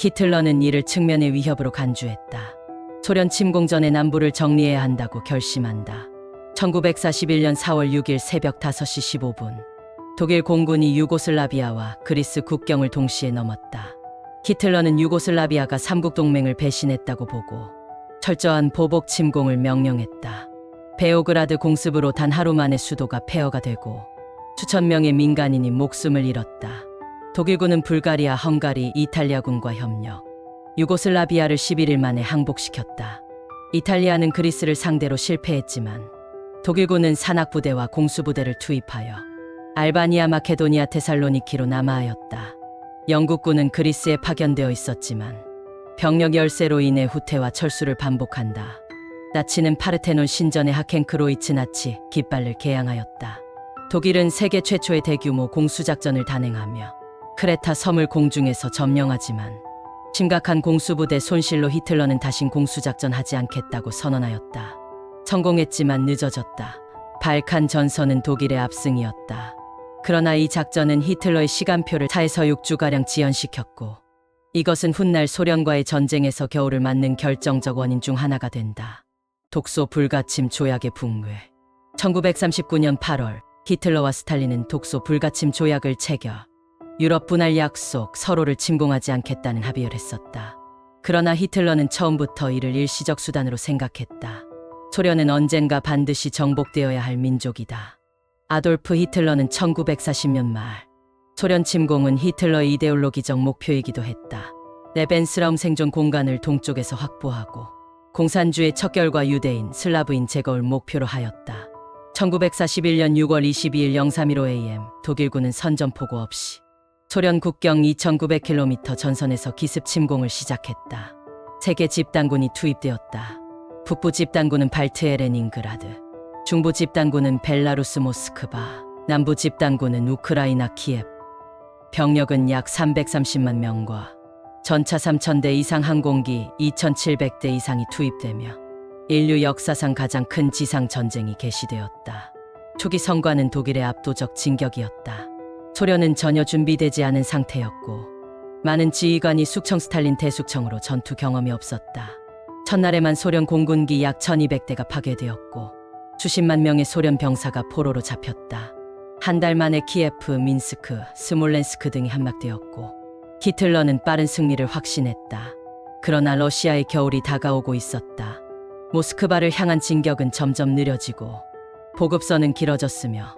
히틀러는 이를 측면의 위협으로 간주했다. 소련 침공 전에 남부를 정리해야 한다고 결심한다. 1941년 4월 6일 새벽 5시 15분 독일 공군이 유고슬라비아와 그리스 국경을 동시에 넘었다. 히틀러는 유고슬라비아가 삼국동맹을 배신했다고 보고 철저한 보복 침공을 명령했다. 베오그라드 공습으로 단 하루 만에 수도가 폐허가 되고 수천 명의 민간인이 목숨을 잃었다. 독일군은 불가리아, 헝가리, 이탈리아군과 협력, 유고슬라비아를 11일 만에 항복시켰다. 이탈리아는 그리스를 상대로 실패했지만 독일군은 산악부대와 공수부대를 투입하여 알바니아, 마케도니아, 테살로니키로 남하하였다. 영국군은 그리스에 파견되어 있었지만 병력 열세로 인해 후퇴와 철수를 반복한다. 나치는 파르테논 신전의 하켄크로이츠 나치 깃발을 개양하였다. 독일은 세계 최초의 대규모 공수작전을 단행하며 크레타 섬을 공중에서 점령하지만 심각한 공수부대 손실로 히틀러는 다신 공수작전하지 않겠다고 선언하였다. 성공했지만 늦어졌다. 발칸 전선은 독일의 압승이었다. 그러나 이 작전은 히틀러의 시간표를 4에서 6주가량 지연시켰고 이것은 훗날 소련과의 전쟁에서 겨울을 맞는 결정적 원인 중 하나가 된다. 독소 불가침 조약의 붕괴. 1939년 8월 히틀러와 스탈린은 독소 불가침 조약을 체결, 유럽 분할 약속, 서로를 침공하지 않겠다는 합의를 했었다. 그러나 히틀러는 처음부터 이를 일시적 수단으로 생각했다. 소련은 언젠가 반드시 정복되어야 할 민족이다. 아돌프 히틀러는 1940년 말 소련 침공은 히틀러의 이데올로기적 목표이기도 했다. 레벤스라움 생존 공간을 동쪽에서 확보하고 공산주의 척결과 유대인, 슬라브인 제거를 목표로 하였다. 1941년 6월 22일 0315am 독일군은 선전포고 없이 소련 국경 2900km 전선에서 기습 침공을 시작했다. 세계 집단군이 투입되었다. 북부 집단군은 발트해 레닌그라드, 중부 집단군은 벨라루스 모스크바, 남부 집단군은 우크라이나 키예프. 병력은 약 330만 명과 전차 3000대 이상, 항공기 2700대 이상이 투입되며 인류 역사상 가장 큰 지상 전쟁이 개시되었다. 초기 성과는 독일의 압도적 진격이었다. 소련은 전혀 준비되지 않은 상태였고 많은 지휘관이 숙청 스탈린 대숙청으로 전투 경험이 없었다. 첫날에만 소련 공군기 약 1200대가 파괴되었고 수십만 명의 소련 병사가 포로로 잡혔다. 한 달 만에 키예프, 민스크, 스몰렌스크 등이 함락되었고 히틀러는 빠른 승리를 확신했다. 그러나 러시아의 겨울이 다가오고 있었다. 모스크바를 향한 진격은 점점 느려지고 보급선은 길어졌으며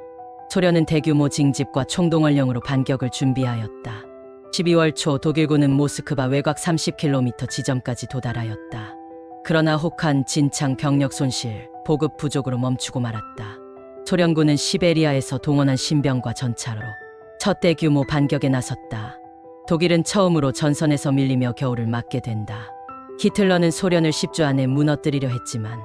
소련은 대규모 징집과 총동원령으로 반격을 준비하였다. 12월 초 독일군은 모스크바 외곽 30km 지점까지 도달하였다. 그러나 혹한 진창 병력 손실, 보급 부족으로 멈추고 말았다. 소련군은 시베리아에서 동원한 신병과 전차로 첫 대규모 반격에 나섰다. 독일은 처음으로 전선에서 밀리며 겨울을 맞게 된다. 히틀러는 소련을 10주 안에 무너뜨리려 했지만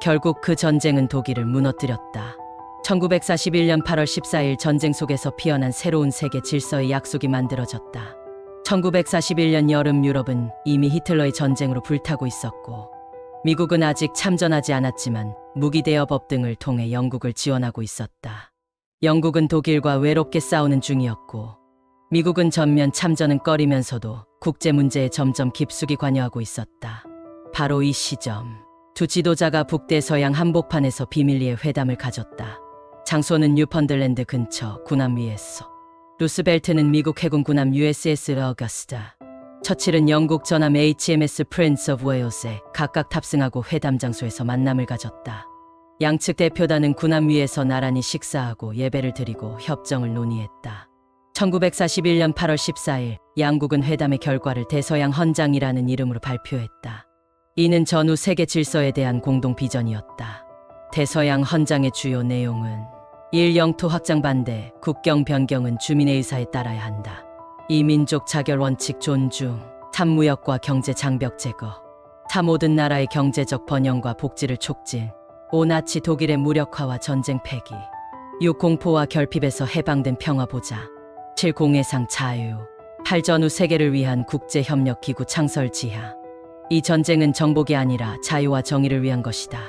결국 그 전쟁은 독일을 무너뜨렸다. 1941년 8월 14일 전쟁 속에서 피어난 새로운 세계 질서의 약속이 만들어졌다. 1941년 여름 유럽은 이미 히틀러의 전쟁으로 불타고 있었고 미국은 아직 참전하지 않았지만 무기대여법 등을 통해 영국을 지원하고 있었다. 영국은 독일과 외롭게 싸우는 중이었고 미국은 전면 참전은 꺼리면서도 국제 문제에 점점 깊숙이 관여하고 있었다. 바로 이 시점 두 지도자가 북대서양 한복판에서 비밀리에 회담을 가졌다. 장소는 뉴펀들랜드 근처 군함 위에서. 루스벨트는 미국 해군 군함 USS 어거스타, 처칠은 영국 전함 HMS 프린스 오브 웨일스에 각각 탑승하고 회담 장소에서 만남을 가졌다. 양측 대표단은 군함 위에서 나란히 식사하고 예배를 드리고 협정을 논의했다. 1941년 8월 14일 양국은 회담의 결과를 대서양 헌장이라는 이름으로 발표했다. 이는 전후 세계 질서에 대한 공동 비전이었다. 대서양 헌장의 주요 내용은 1. 영토 확장 반대, 국경 변경은 주민의 의사에 따라야 한다. 이 민족 자결 원칙 존중, 3. 무역과 경제 장벽 제거, 4. 모든 나라의 경제적 번영과 복지를 촉진, 5. 나치 독일의 무력화와 전쟁 폐기, 6. 공포와 결핍에서 해방된 평화 보장, 7. 공해상 자유, 8. 전후 세계를 위한 국제협력기구 창설 지향. 이 전쟁은 정복이 아니라 자유와 정의를 위한 것이다.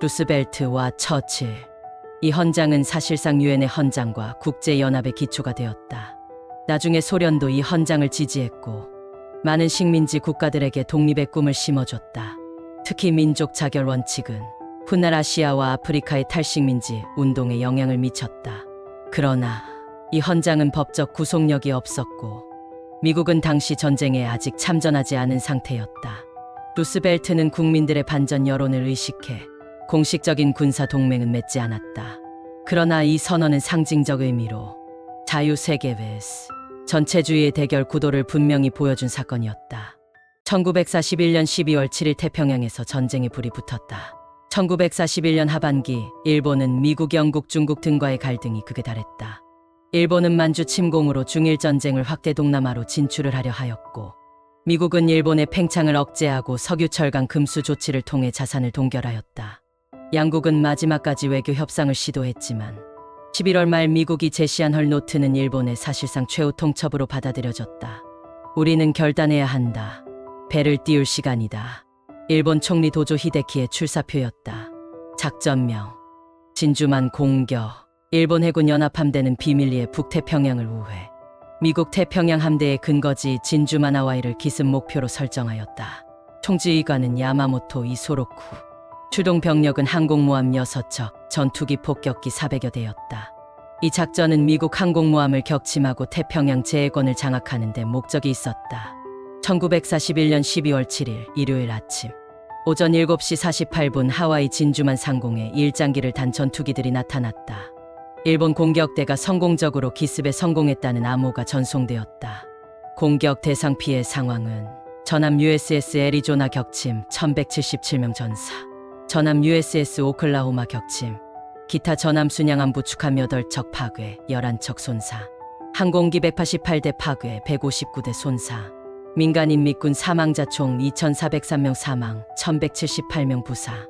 루스벨트와 처칠. 이 헌장은 사실상 유엔의 헌장과 국제연합의 기초가 되었다. 나중에 소련도 이 헌장을 지지했고 많은 식민지 국가들에게 독립의 꿈을 심어줬다. 특히 민족 자결 원칙은 훗날 아시아와 아프리카의 탈식민지 운동에 영향을 미쳤다. 그러나 이 헌장은 법적 구속력이 없었고 미국은 당시 전쟁에 아직 참전하지 않은 상태였다. 루스벨트는 국민들의 반전 여론을 의식해 공식적인 군사 동맹은 맺지 않았다. 그러나 이 선언은 상징적 의미로 자유세계 vs 전체주의의 대결 구도를 분명히 보여준 사건이었다. 1941년 12월 7일 태평양에서 전쟁의 불이 붙었다. 1941년 하반기 일본은 미국, 영국, 중국 등과의 갈등이 극에 달했다. 일본은 만주 침공으로 중일 전쟁을 확대 동남아로 진출을 하려 하였고 미국은 일본의 팽창을 억제하고 석유, 철강, 금수 조치를 통해 자산을 동결하였다. 양국은 마지막까지 외교 협상을 시도했지만 11월 말 미국이 제시한 헐 노트는 일본의 사실상 최후 통첩으로 받아들여졌다. 우리는 결단해야 한다. 배를 띄울 시간이다. 일본 총리 도조 히데키의 출사표였다. 작전명 진주만 공격. 일본 해군 연합함대는 비밀리에 북태평양을 우회. 미국 태평양 함대의 근거지 진주만 하와이를 기습 목표로 설정하였다. 총지휘관은 야마모토 이소로쿠. 출동 병력은 항공모함 6척, 전투기 폭격기 400여 대였다. 이 작전은 미국 항공모함을 격침하고 태평양 제해권을 장악하는 데 목적이 있었다. 1941년 12월 7일 일요일 아침 오전 7시 48분 하와이 진주만 상공에 일장기를 단 전투기들이 나타났다. 일본 공격대가 성공적으로 기습에 성공했다는 암호가 전송되었다. 공격 대상 피해 상황은 전함 USS 애리조나 격침 1177명 전사, 전함 USS 오클라호마 격침, 기타 전함 순양함 부축함 8척 파괴 11척 손상, 항공기 188대 파괴 159대 손상, 민간인 및군 사망자 총 2403명 사망 1178명 부사.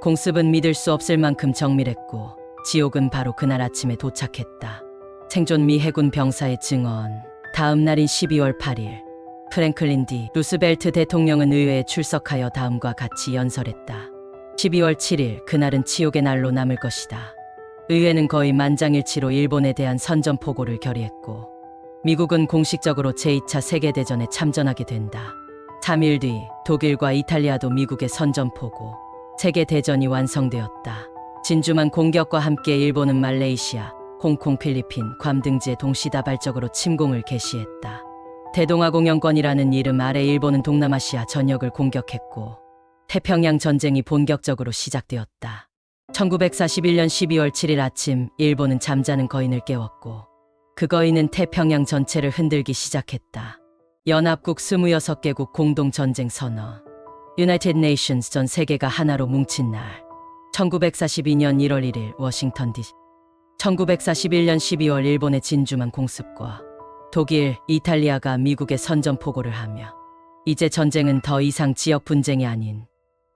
공습은 믿을 수 없을 만큼 정밀했고 지옥은 바로 그날 아침에 도착했다. 생존 미 해군 병사의 증언. 다음 날인 12월 8일 프랭클린 D. 루스벨트 대통령은 의회에 출석하여 다음과 같이 연설했다. 12월 7일 그날은 치욕의 날로 남을 것이다. 의회는 거의 만장일치로 일본에 대한 선전포고를 결의했고 미국은 공식적으로 제2차 세계대전에 참전하게 된다. 3일 뒤 독일과 이탈리아도 미국의 선전포고, 세계대전이 완성되었다. 진주만 공격과 함께 일본은 말레이시아, 홍콩, 필리핀, 괌 등지에 동시다발적으로 침공을 개시했다. 대동아공영권이라는 이름 아래 일본은 동남아시아 전역을 공격했고 태평양 전쟁이 본격적으로 시작되었다. 1941년 12월 7일 아침 일본은 잠자는 거인을 깨웠고 그 거인은 태평양 전체를 흔들기 시작했다. 연합국 26개국 공동전쟁 선언. United Nations 전 세계가 하나로 뭉친 날. 1942년 1월 1일 워싱턴 DC. 1941년 12월 일본의 진주만 공습과 독일, 이탈리아가 미국의 선전포고를 하며 이제 전쟁은 더 이상 지역 분쟁이 아닌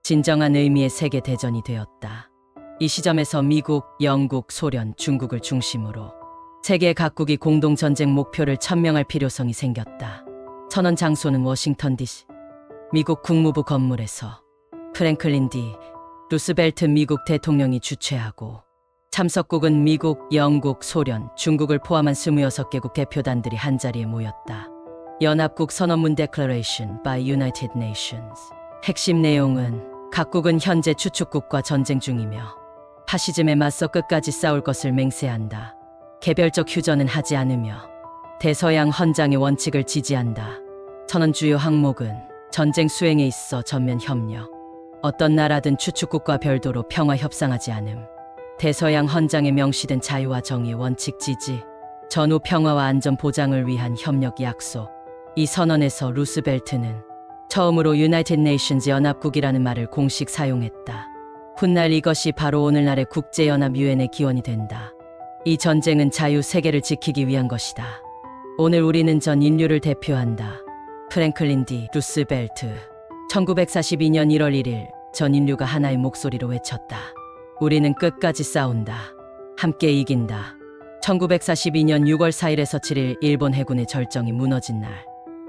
진정한 의미의 세계대전이 되었다. 이 시점에서 미국, 영국, 소련, 중국을 중심으로 세계 각국이 공동전쟁 목표를 천명할 필요성이 생겼다. 선언 장소는 워싱턴 DC. 미국 국무부 건물에서 프랭클린 D. 루스벨트 미국 대통령이 주최하고 참석국은 미국, 영국, 소련, 중국을 포함한 26개국 대표단들이 한자리에 모였다. 연합국 선언문 Declaration by United Nations. 핵심 내용은 각국은 현재 추축국과 전쟁 중이며 파시즘에 맞서 끝까지 싸울 것을 맹세한다. 개별적 휴전은 하지 않으며 대서양 헌장의 원칙을 지지한다. 선언 주요 항목은 전쟁 수행에 있어 전면 협력, 어떤 나라든 추축국과 별도로 평화 협상하지 않음, 대서양 헌장에 명시된 자유와 정의의 원칙 지지, 전후 평화와 안전 보장을 위한 협력 약속. 이 선언에서 루스벨트는 처음으로 United Nations 연합국이라는 말을 공식 사용했다. 훗날 이것이 바로 오늘날의 국제연합 유엔의 기원이 된다. 이 전쟁은 자유 세계를 지키기 위한 것이다. 오늘 우리는 전 인류를 대표한다. 프랭클린 디 루스벨트. 1942년 1월 1일 전 인류가 하나의 목소리로 외쳤다. 우리는 끝까지 싸운다. 함께 이긴다. 1942년 6월 4일에서 7일 일본 해군의 절정이 무너진 날.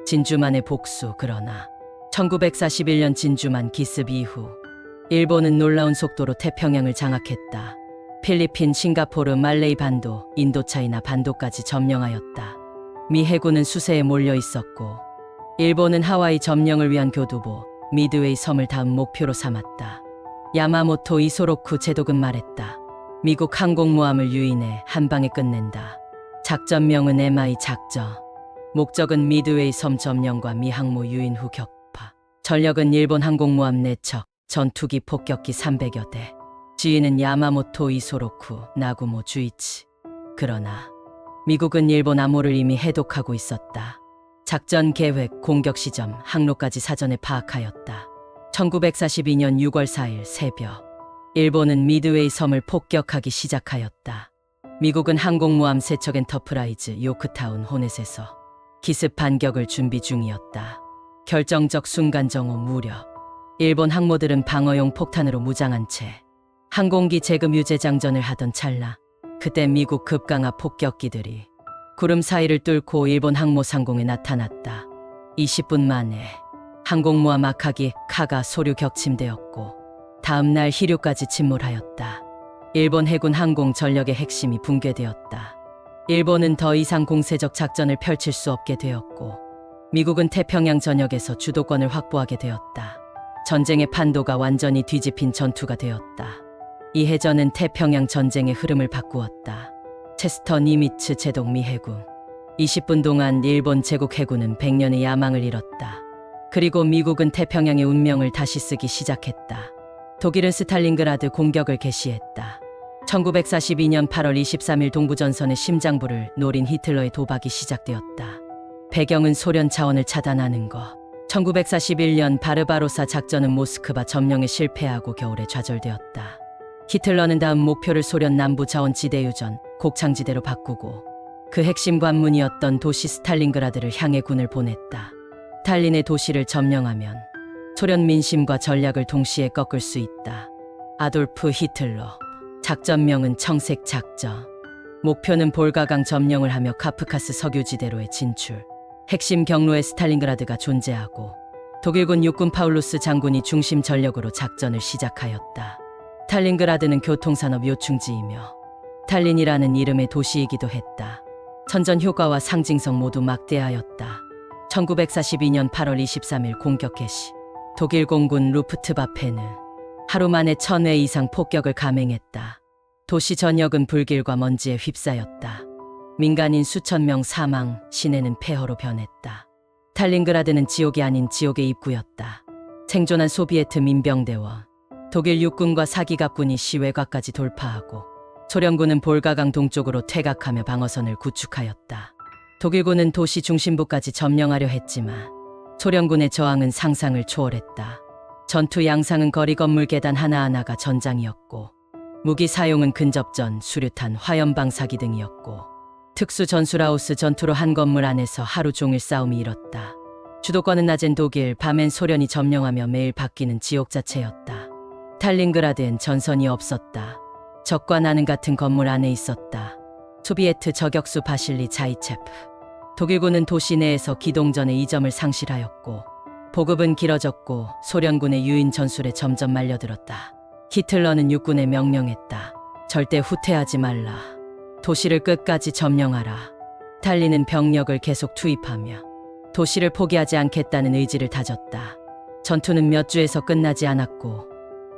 진주만의 복수. 그러나 1941년 진주만 기습 이후 일본은 놀라운 속도로 태평양을 장악했다. 필리핀, 싱가포르, 말레이 반도, 인도차이나 반도까지 점령하였다. 미 해군은 수세에 몰려 있었고 일본은 하와이 점령을 위한 교두보 미드웨이 섬을 다음 목표로 삼았다. 야마모토 이소로쿠 제독은 말했다. 미국 항공모함을 유인해 한 방에 끝낸다. 작전명은 MI 작전. 목적은 미드웨이 섬 점령과 미 항모 유인 후 격파. 전력은 일본 항공모함 4척, 전투기 폭격기 300여 대. 지휘는 야마모토 이소로쿠, 나구모 주이치. 그러나 미국은 일본 암호를 이미 해독하고 있었다. 작전 계획, 공격 시점, 항로까지 사전에 파악하였다. 1942년 6월 4일 새벽 일본은 미드웨이 섬을 폭격하기 시작하였다. 미국은 항공모함 3척 엔터프라이즈 요크타운 호넷에서 기습 반격을 준비 중이었다. 결정적 순간 정오 무렵 일본 항모들은 방어용 폭탄으로 무장한 채 항공기 제금 유제 장전을 하던 찰나 그때 미국 급강하 폭격기들이 구름 사이를 뚫고 일본 항모 상공에 나타났다. 20분 만에 항공모함 아카기 카가 소류 격침되었고 다음 날 히류까지 침몰하였다. 일본 해군 항공 전력의 핵심이 붕괴되었다. 일본은 더 이상 공세적 작전을 펼칠 수 없게 되었고 미국은 태평양 전역에서 주도권을 확보하게 되었다. 전쟁의 판도가 완전히 뒤집힌 전투가 되었다. 이 해전은 태평양 전쟁의 흐름을 바꾸었다. 체스터 니미츠 제독 미 해군. 20분 동안 일본 제국 해군은 100년의 야망을 잃었다. 그리고 미국은 태평양의 운명을 다시 쓰기 시작했다. 독일은 스탈린그라드 공격을 개시했다. 1942년 8월 23일 동부전선의 심장부를 노린 히틀러의 도박이 시작되었다. 배경은 소련 차원을 차단하는 것. 1941년 바르바로사 작전은 모스크바 점령에 실패하고 겨울에 좌절되었다. 히틀러는 다음 목표를 소련 남부 자원지대 유전, 곡창지대로 바꾸고 그 핵심 관문이었던 도시 스탈린그라드를 향해 군을 보냈다. 스탈린의 도시를 점령하면 소련 민심과 전략을 동시에 꺾을 수 있다. 아돌프 히틀러. 작전명은 청색 작전. 목표는 볼가강 점령을 하며 카프카스 석유지대로의 진출. 핵심 경로에 스탈린그라드가 존재하고 독일군 육군 파울루스 장군이 중심 전력으로 작전을 시작하였다. 스탈린그라드는 교통산업 요충지이며 스탈린이라는 이름의 도시이기도 했다. 선전 효과와 상징성 모두 막대하였다. 1942년 8월 23일 공격 개시. 독일 공군 루프트바페는 하루 만에 1000회 이상 폭격을 감행했다. 도시 전역은 불길과 먼지에 휩싸였다. 민간인 수천 명 사망, 시내는 폐허로 변했다. 스탈린그라드는 지옥이 아닌 지옥의 입구였다. 생존한 소비에트 민병대원, 독일 육군과 사기갑군이 시외곽까지 돌파하고 소련군은 볼가강 동쪽으로 퇴각하며 방어선을 구축하였다. 독일군은 도시 중심부까지 점령하려 했지만 소련군의 저항은 상상을 초월했다. 전투 양상은 거리 건물 계단 하나하나가 전장이었고 무기 사용은 근접전, 수류탄, 화염방사기 등이었고 특수 전술하우스 전투로 한 건물 안에서 하루 종일 싸움이 일었다. 주도권은 낮은 독일, 밤엔 소련이 점령하며 매일 바뀌는 지옥 자체였다. 스탈린그라드엔 전선이 없었다. 적과 나는 같은 건물 안에 있었다. 소비에트 저격수 바실리 자이체프. 독일군은 도시 내에서 기동전의 이점을 상실하였고 보급은 길어졌고 소련군의 유인 전술에 점점 말려들었다. 히틀러는 육군에 명령했다. 절대 후퇴하지 말라. 도시를 끝까지 점령하라. 스탈린은 병력을 계속 투입하며 도시를 포기하지 않겠다는 의지를 다졌다. 전투는 몇 주에서 끝나지 않았고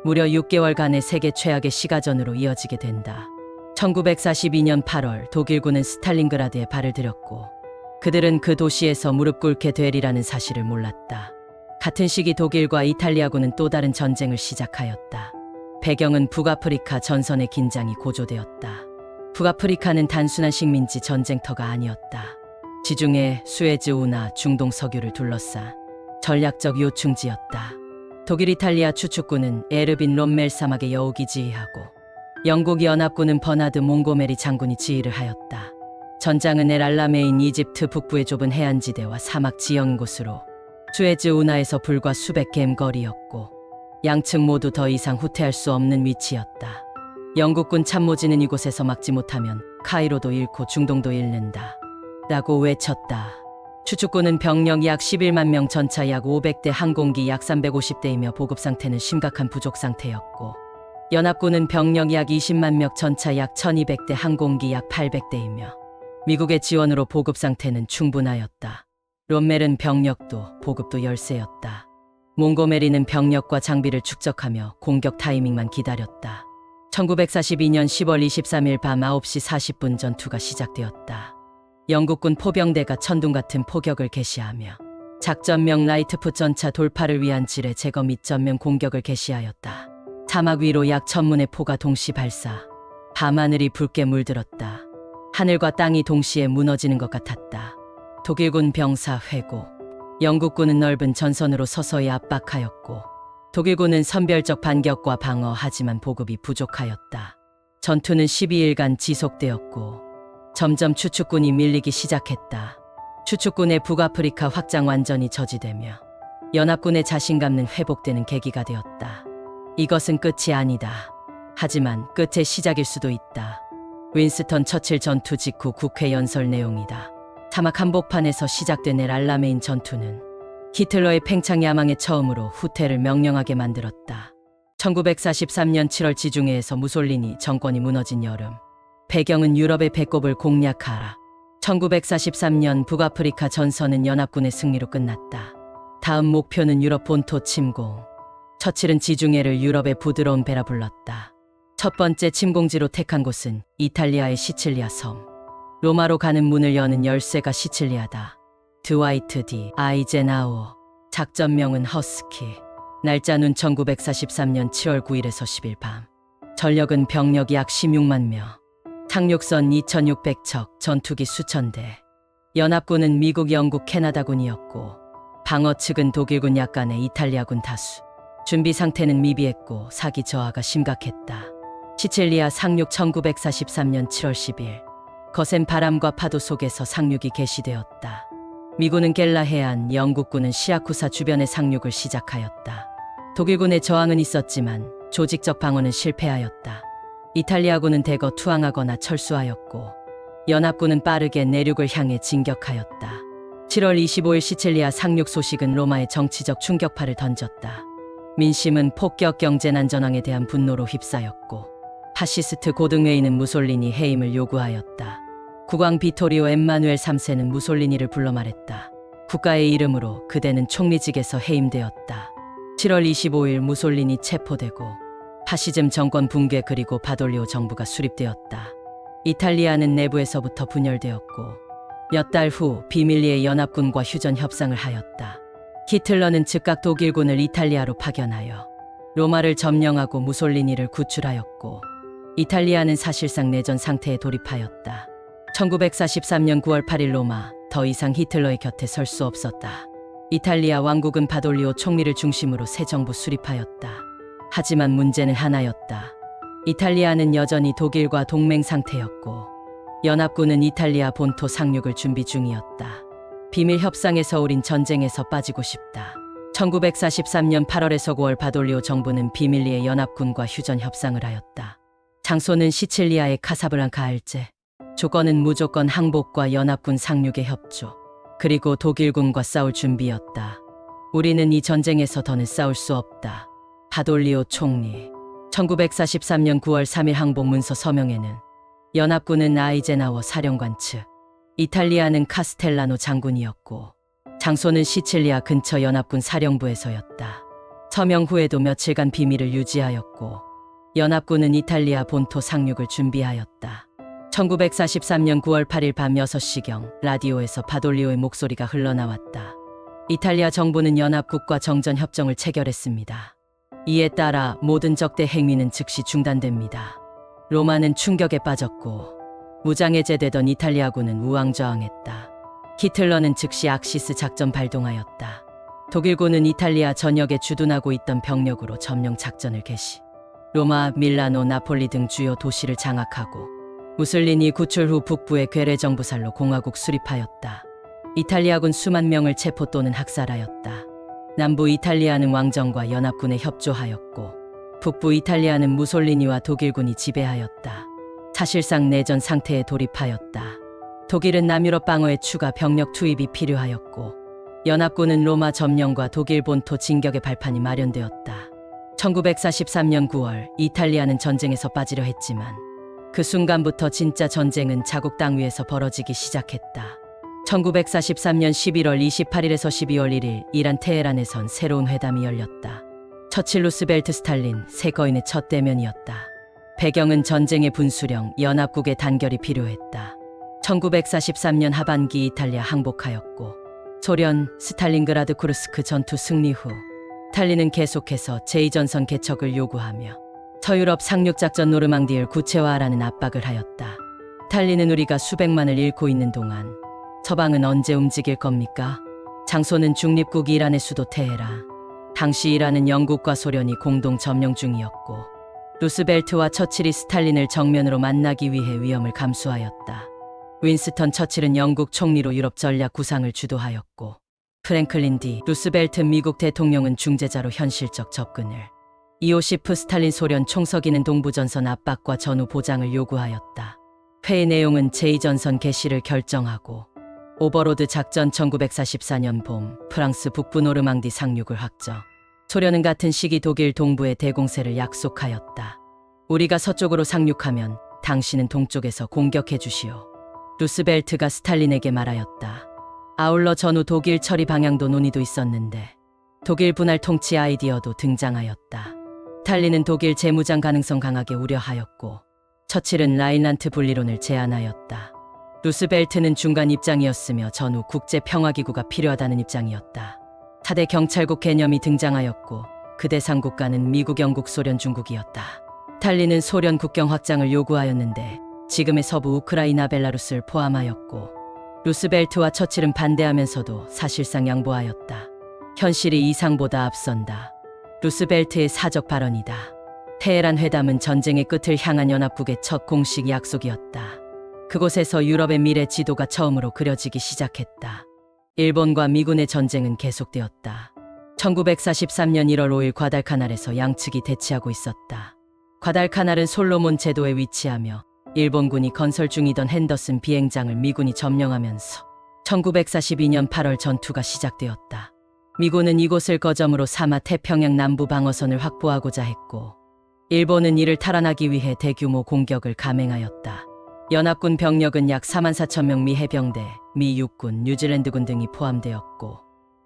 무려 6개월간의 세계 최악의 시가전으로 이어지게 된다. 1942년 8월 독일군은 스탈린그라드에 발을 들였고 그들은 그 도시에서 무릎 꿇게 되리라는 사실을 몰랐다. 같은 시기 독일과 이탈리아군은 또 다른 전쟁을 시작하였다. 배경은 북아프리카 전선의 긴장이 고조되었다. 북아프리카는 단순한 식민지 전쟁터가 아니었다. 지중해, 수에즈 운하, 중동 석유를 둘러싼 전략적 요충지였다. 독일 이탈리아 추축군은 에르빈 롬멜 사막의 여우기 지휘하고 영국 연합군은 버나드 몽고메리 장군이 지휘를 하였다. 전장은 엘알라메인 이집트 북부의 좁은 해안지대와 사막 지형 곳으로 수에즈 운하에서 불과 수백 겜 거리였고 양측 모두 더 이상 후퇴할 수 없는 위치였다. 영국군 참모진은 이곳에서 막지 못하면 카이로도 잃고 중동도 잃는다 라고 외쳤다. 추축군은 병력 약 11만 명, 전차 약 500대, 항공기 약 350대이며 보급 상태는 심각한 부족 상태였고 연합군은 병력 약 20만 명, 전차 약 1200대, 항공기 약 800대이며 미국의 지원으로 보급 상태는 충분하였다. 롬멜은 병력도 보급도 열세였다. 몽고메리는 병력과 장비를 축적하며 공격 타이밍만 기다렸다. 1942년 10월 23일 밤 9시 40분 전투가 시작되었다. 영국군 포병대가 천둥 같은 포격을 개시하며 작전명 라이트풋 전차 돌파를 위한 지뢰 제거 및 전면 공격을 개시하였다. 사막 위로 약 1000문의 포가 동시 발사. 밤하늘이 붉게 물들었다. 하늘과 땅이 동시에 무너지는 것 같았다. 독일군 병사 회고. 영국군은 넓은 전선으로 서서히 압박하였고 독일군은 선별적 반격과 방어, 하지만 보급이 부족하였다. 전투는 12일간 지속되었고 점점 추축군이 밀리기 시작했다. 추축군의 북아프리카 확장 완전히 저지되며 연합군의 자신감은 회복되는 계기가 되었다. 이것은 끝이 아니다. 하지만 끝의 시작일 수도 있다. 윈스턴 처칠 전투 직후 국회 연설 내용이다. 사막 한복판에서 시작된 엘알라메인 전투는 히틀러의 팽창 야망에 처음으로 후퇴를 명령하게 만들었다. 1943년 7월 지중해에서 무솔리니 정권이 무너진 여름. 배경은 유럽의 배꼽을 공략하라. 1943년 북아프리카 전선은 연합군의 승리로 끝났다. 다음 목표는 유럽 본토 침공. 처칠은 지중해를 유럽의 부드러운 배라 불렀다. 첫 번째 침공지로 택한 곳은 이탈리아의 시칠리아 섬. 로마로 가는 문을 여는 열쇠가 시칠리아다. 드와이트 디 아이젠하워. 작전명은 허스키. 날짜는 1943년 7월 9일에서 10일 밤. 전력은 병력이 약 16만 명. 상륙선 2600척, 전투기 수천 대. 연합군은 미국, 영국, 캐나다군이었고 방어 측은 독일군 약간의 이탈리아군 다수. 준비 상태는 미비했고 사기 저하가 심각했다. 시칠리아 상륙 1943년 7월 10일. 거센 바람과 파도 속에서 상륙이 개시되었다. 미군은 겔라 해안, 영국군은 시아쿠사 주변의 상륙을 시작하였다. 독일군의 저항은 있었지만 조직적 방어는 실패하였다. 이탈리아군은 대거 투항하거나 철수하였고 연합군은 빠르게 내륙을 향해 진격하였다. 7월 25일 시칠리아 상륙 소식은 로마에 정치적 충격파를 던졌다. 민심은 폭격 경제난 전황에 대한 분노로 휩싸였고 파시스트 고등회의는 무솔리니 해임을 요구하였다. 국왕 비토리오 엠마누엘 3세는 무솔리니를 불러 말했다. 국가의 이름으로 그대는 총리직에서 해임되었다. 7월 25일 무솔리니 체포되고 파시즘 정권 붕괴, 그리고 바돌리오 정부가 수립되었다. 이탈리아는 내부에서부터 분열되었고 몇 달 후 비밀리에 연합군과 휴전 협상을 하였다. 히틀러는 즉각 독일군을 이탈리아로 파견하여 로마를 점령하고 무솔리니를 구출하였고 이탈리아는 사실상 내전 상태에 돌입하였다. 1943년 9월 8일 로마. 더 이상 히틀러의 곁에 설 수 없었다. 이탈리아 왕국은 바돌리오 총리를 중심으로 새 정부 수립하였다. 하지만 문제는 하나였다. 이탈리아는 여전히 독일과 동맹 상태였고 연합군은 이탈리아 본토 상륙을 준비 중이었다. 비밀 협상에서 우린 전쟁에서 빠지고 싶다. 1943년 8월에서 9월 바돌리오 정부는 비밀리에 연합군과 휴전 협상을 하였다. 장소는 시칠리아의 카사블랑카 알제. 조건은 무조건 항복과 연합군 상륙의 협조, 그리고 독일군과 싸울 준비였다. 우리는 이 전쟁에서 더는 싸울 수 없다. 바돌리오 총리. 1943년 9월 3일 항복 문서 서명에는 연합군은 아이젠하워 사령관 측, 이탈리아는 카스텔라노 장군이었고 장소는 시칠리아 근처 연합군 사령부에서였다. 서명 후에도 며칠간 비밀을 유지하였고 연합군은 이탈리아 본토 상륙을 준비하였다. 1943년 9월 8일 밤 6시경 라디오에서 바돌리오의 목소리가 흘러나왔다. 이탈리아 정부는 연합국과 정전협정을 체결했습니다. 이에 따라 모든 적대 행위는 즉시 중단됩니다. 로마는 충격에 빠졌고 무장해제되던 이탈리아군은 우왕좌왕했다. 히틀러는 즉시 악시스 작전 발동하였다. 독일군은 이탈리아 전역에 주둔하고 있던 병력으로 점령 작전을 개시. 로마, 밀라노, 나폴리 등 주요 도시를 장악하고 무솔리니 구출 후 북부의 괴뢰 정부살로 공화국 수립하였다. 이탈리아군 수만 명을 체포 또는 학살하였다. 남부 이탈리아는 왕정과 연합군에 협조하였고 북부 이탈리아는 무솔리니와 독일군이 지배하였다. 사실상 내전 상태에 돌입하였다. 독일은 남유럽 방어에 추가 병력 투입이 필요하였고 연합군은 로마 점령과 독일 본토 진격의 발판이 마련되었다. 1943년 9월 이탈리아는 전쟁에서 빠지려 했지만 그 순간부터 진짜 전쟁은 자국 땅 위에서 벌어지기 시작했다. 1943년 11월 28일에서 12월 1일 이란 테헤란에선 새로운 회담이 열렸다. 처칠 루스벨트 스탈린 세 거인의 첫 대면이었다. 배경은 전쟁의 분수령 연합국의 단결이 필요했다. 1943년 하반기 이탈리아 항복하였고 소련 스탈린그라드 쿠르스크 전투 승리 후 이탈리아는 계속해서 제2전선 개척을 요구하며 서유럽 상륙작전 노르망디를 구체화하라는 압박을 하였다. 이탈리아는 우리가 수백만을 잃고 있는 동안 서방은 언제 움직일 겁니까? 장소는 중립국 이란의 수도 테헤란. 당시 이란은 영국과 소련이 공동 점령 중이었고 루스벨트와 처칠이 스탈린을 정면으로 만나기 위해 위험을 감수하였다. 윈스턴 처칠은 영국 총리로 유럽 전략 구상을 주도하였고 프랭클린 디 루스벨트 미국 대통령은 중재자로 현실적 접근을, 이오시프 스탈린 소련 총서기는 동부전선 압박과 전후 보장을 요구하였다. 회의 내용은 제2전선 개시를 결정하고 오버로드 작전 1944년 봄 프랑스 북부 노르망디 상륙을 확정. 소련은 같은 시기 독일 동부의 대공세를 약속하였다. 우리가 서쪽으로 상륙하면 당신은 동쪽에서 공격해 주시오. 루스벨트가 스탈린에게 말하였다. 아울러 전후 독일 처리 방향도 논의도 있었는데 독일 분할 통치 아이디어도 등장하였다. 스탈린은 독일 재무장 가능성 강하게 우려하였고 처칠은 라인란트 분리론을 제안하였다. 루스벨트는 중간 입장이었으며 전후 국제평화기구가 필요하다는 입장이었다. 4대 경찰국 개념이 등장하였고 그 대상 국가는 미국, 영국, 소련, 중국이었다. 스탈린은 소련 국경 확장을 요구하였는데 지금의 서부 우크라이나, 벨라루스를 포함하였고 루스벨트와 처칠은 반대하면서도 사실상 양보하였다. 현실이 이상보다 앞선다. 루스벨트의 사적 발언이다. 테헤란 회담은 전쟁의 끝을 향한 연합국의 첫 공식 약속이었다. 그곳에서 유럽의 미래 지도가 처음으로 그려지기 시작했다. 일본과 미군의 전쟁은 계속되었다. 1943년 1월 5일 과달카날에서 양측이 대치하고 있었다. 과달카날은 솔로몬 제도에 위치하며 일본군이 건설 중이던 핸더슨 비행장을 미군이 점령하면서 1942년 8월 전투가 시작되었다. 미군은 이곳을 거점으로 삼아 태평양 남부 방어선을 확보하고자 했고 일본은 이를 탈환하기 위해 대규모 공격을 감행하였다. 연합군 병력은 약 44,000명 미 해병대, 미 육군, 뉴질랜드군 등이 포함되었고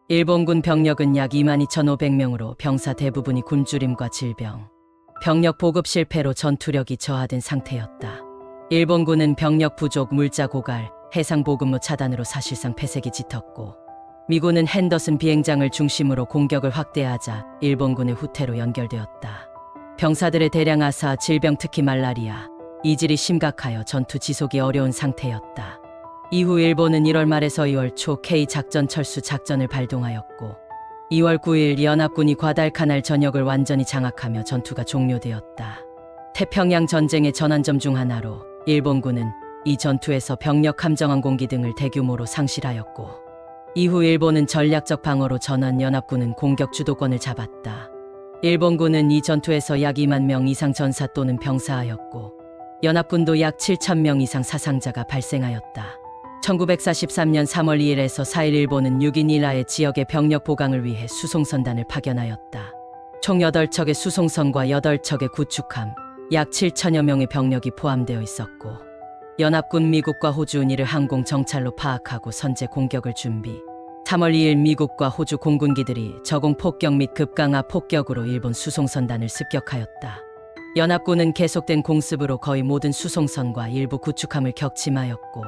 일본군 병력은 약 22,500명으로 병사 대부분이 굶주림과 질병, 병력 보급 실패로 전투력이 저하된 상태였다. 일본군은 병력 부족, 물자 고갈, 해상 보급로 차단으로 사실상 패색이 짙었고 미군은 핸더슨 비행장을 중심으로 공격을 확대하자 일본군의 후퇴로 연결되었다. 병사들의 대량 하사, 질병 특히 말라리아, 이질이 심각하여 전투 지속이 어려운 상태였다. 이후 일본은 1월 말에서 2월 초 K작전 철수 작전을 발동하였고 2월 9일 연합군이 과달카날 전역을 완전히 장악하며 전투가 종료되었다. 태평양 전쟁의 전환점 중 하나로 일본군은 이 전투에서 병력 함정항공기 등을 대규모로 상실하였고 이후 일본은 전략적 방어로 전환, 연합군은 공격 주도권을 잡았다. 일본군은 이 전투에서 약 2만 명 이상 전사 또는 병사하였고 연합군도 약 7,000명 이상 사상자가 발생하였다. 1943년 3월 2일에서 4일 일본은 유기니라의 지역의 병력 보강을 위해 수송선단을 파견하였다. 총 8척의 수송선과 8척의 구축함, 약 7천여 명의 병력이 포함되어 있었고 연합군 미국과 호주는 이를 항공 정찰로 파악하고 선제 공격을 준비. 3월 2일 미국과 호주 공군기들이 저공 폭격 및 급강하 폭격으로 일본 수송선단을 습격하였다. 연합군은 계속된 공습으로 거의 모든 수송선과 일부 구축함을 격침하였고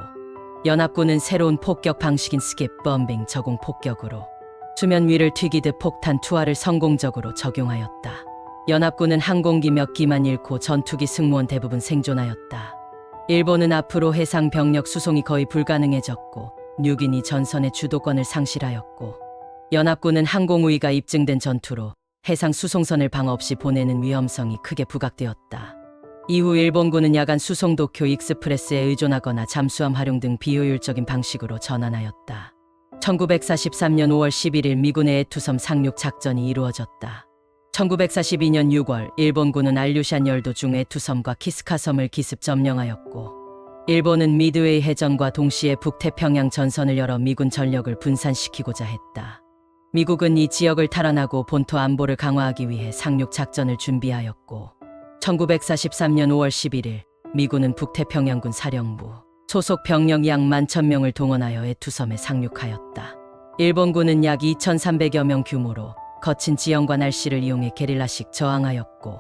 연합군은 새로운 폭격 방식인 스킵 범빙 저공 폭격으로 수면 위를 튀기듯 폭탄 투하를 성공적으로 적용하였다. 연합군은 항공기 몇 기만 잃고 전투기 승무원 대부분 생존하였다. 일본은 앞으로 해상 병력 수송이 거의 불가능해졌고 뉴기니 전선의 주도권을 상실하였고 연합군은 항공우위가 입증된 전투로 해상 수송선을 방어 없이 보내는 위험성이 크게 부각되었다. 이후 일본군은 야간 수송 도쿄 익스프레스에 의존하거나 잠수함 활용 등 비효율적인 방식으로 전환하였다. 1943년 5월 11일 미군의 애투섬 상륙 작전이 이루어졌다. 1942년 6월 일본군은 알류샨 열도 중 애투섬과 키스카섬을 기습 점령하였고, 일본은 미드웨이 해전과 동시에 북태평양 전선을 열어 미군 전력을 분산시키고자 했다. 미국은 이 지역을 탈환하고 본토 안보를 강화하기 위해 상륙 작전을 준비하였고, 1943년 5월 11일 미군은 북태평양군 사령부 소속 병력 약 11,000명을 동원하여 애투섬에 상륙하였다. 일본군은 약 2,300여 명 규모로 거친 지형과 날씨를 이용해 게릴라식 저항하였고,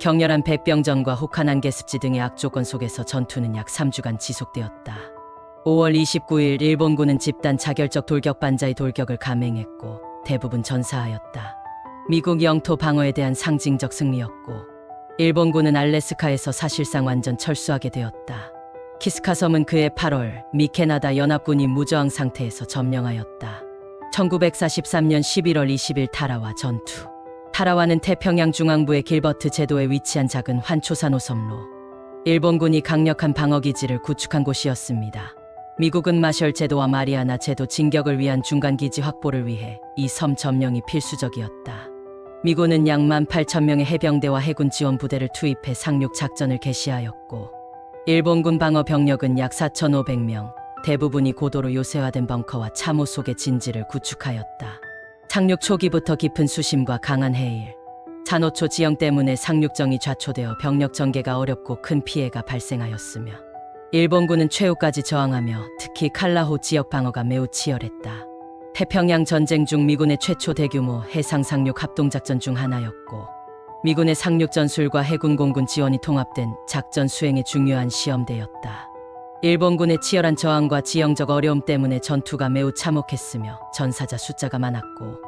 격렬한 백병전과 혹한 안개습지 등의 악조건 속에서 전투는 약 3주간 지속되었다. 5월 29일 일본군은 집단 자결적 돌격 반자의 돌격을 감행했고 대부분 전사하였다. 미국 영토 방어에 대한 상징적 승리였고, 일본군은 알래스카에서 사실상 완전 철수하게 되었다. 키스카섬은 그해 8월 미 캐나다 연합군이 무저항 상태에서 점령하였다. 1943년 11월 20일 타라와 전투. 타라와는 태평양 중앙부의 길버트 제도에 위치한 작은 환초산호 섬로 일본군이 강력한 방어기지를 구축한 곳이었습니다. 미국은 마셜 제도와 마리아나 제도 진격을 위한 중간기지 확보를 위해 이 섬 점령이 필수적이었다. 미군은 약 18,000명의 해병대와 해군 지원 부대를 투입해 상륙 작전을 개시하였고, 일본군 방어 병력은 약 4,500명, 대부분이 고도로 요새화된 벙커와 참호 속의 진지를 구축하였다. 상륙 초기부터 깊은 수심과 강한 해일, 산호초 지형 때문에 상륙정이 좌초되어 병력 전개가 어렵고 큰 피해가 발생하였으며, 일본군은 최후까지 저항하며 특히 칼라호 지역 방어가 매우 치열했다. 태평양 전쟁 중 미군의 최초 대규모 해상 상륙 합동작전 중 하나였고, 미군의 상륙 전술과 해군 공군 지원이 통합된 작전 수행의 중요한 시험대였다. 일본군의 치열한 저항과 지형적 어려움 때문에 전투가 매우 참혹했으며 전사자 숫자가 많았고,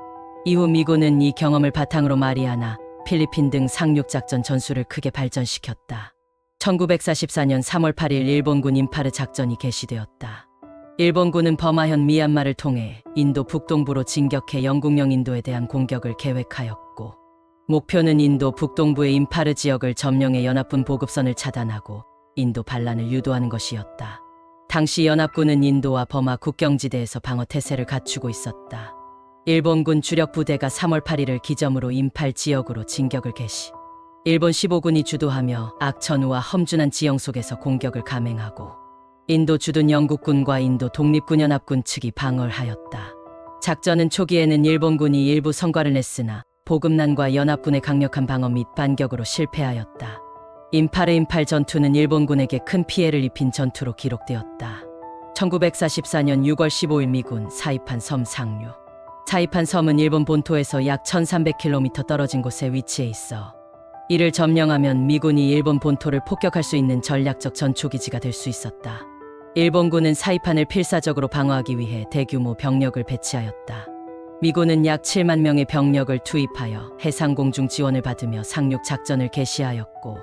이후 미군은 이 경험을 바탕으로 마리아나, 필리핀 등 상륙작전 전술을 크게 발전시켰다. 1944년 3월 8일 일본군 임파르 작전이 개시되었다. 일본군은 버마현 미얀마를 통해 인도 북동부로 진격해 영국령 인도에 대한 공격을 계획하였고, 목표는 인도 북동부의 임파르 지역을 점령해 연합군 보급선을 차단하고 인도 반란을 유도하는 것이었다. 당시 연합군은 인도와 버마 국경지대에서 방어 태세를 갖추고 있었다. 일본군 주력 부대가 3월 8일을 기점으로 임팔 지역으로 진격을 개시, 일본 15군이 주도하며 악천후와 험준한 지형 속에서 공격을 감행하고, 인도 주둔 영국군과 인도 독립군 연합군 측이 방어하였다. 작전은 초기에는 일본군이 일부 성과를 냈으나 보급난과 연합군의 강력한 방어 및 반격으로 실패하였다. 임팔 전투는 일본군에게 큰 피해를 입힌 전투로 기록되었다. 1944년 6월 15일 미군 사이판 섬 상륙. 사이판 섬은 일본 본토에서 약 1300km 떨어진 곳에 위치해 있어 이를 점령하면 미군이 일본 본토를 폭격할 수 있는 전략적 전초기지가 될 수 있었다. 일본군은 사이판을 필사적으로 방어하기 위해 대규모 병력을 배치하였다. 미군은 약 7만 명의 병력을 투입하여 해상 공중 지원을 받으며 상륙 작전을 개시하였고,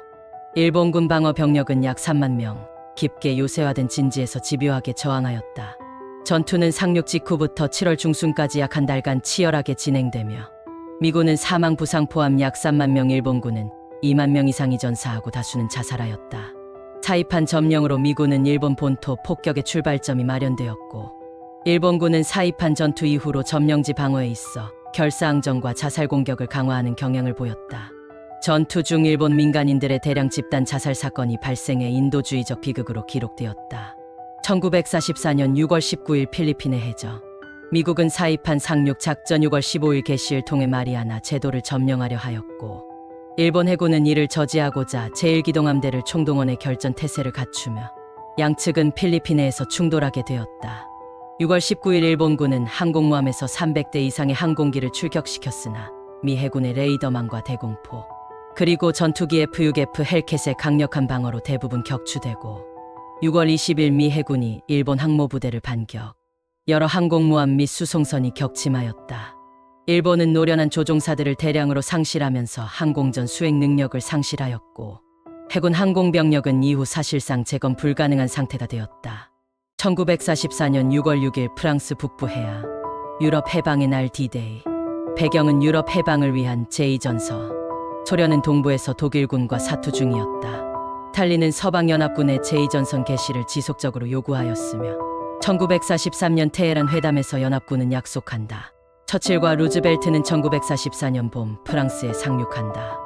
일본군 방어 병력은 약 3만 명, 깊게 요새화된 진지에서 집요하게 저항하였다. 전투는 상륙 직후부터 7월 중순까지 약 한 달간 치열하게 진행되며, 미군은 사망 부상 포함 약 3만 명, 일본군은 2만 명 이상이 전사하고 다수는 자살하였다. 사이판 점령으로 미군은 일본 본토 폭격의 출발점이 마련되었고, 일본군은 사이판 전투 이후로 점령지 방어에 있어 결사항전과 자살 공격을 강화하는 경향을 보였다. 전투 중 일본 민간인들의 대량 집단 자살 사건이 발생해 인도주의적 비극으로 기록되었다. 1944년 6월 19일 필리핀의 해저. 미국은 사이판 상륙 작전 6월 15일 개시를 통해 마리아나 제도를 점령하려 하였고, 일본 해군은 이를 저지하고자 제1기동함대를 총동원해 결전 태세를 갖추며 양측은 필리핀해에서 충돌하게 되었다. 6월 19일 일본군은 항공모함에서 300대 이상의 항공기를 출격시켰으나 미 해군의 레이더망과 대공포, 그리고 전투기 F-6F 헬켓의 강력한 방어로 대부분 격추되고, 6월 20일 미 해군이 일본 항모부대를 반격, 여러 항공모함 및 수송선이 격침하였다. 일본은 노련한 조종사들을 대량으로 상실하면서 항공전 수행 능력을 상실하였고, 해군 항공병력은 이후 사실상 재건 불가능한 상태가 되었다. 1944년 6월 6일 프랑스 북부 해안, 유럽 해방의 날 D-Day. 배경은 유럽 해방을 위한 제2전서. 소련은 동부에서 독일군과 사투 중이었다. 스탈린은 서방연합군의 제2전선 개시를 지속적으로 요구하였으며 1943년 테헤란 회담에서 연합군은 약속한다. 처칠과 루즈벨트는 1944년 봄 프랑스에 상륙한다.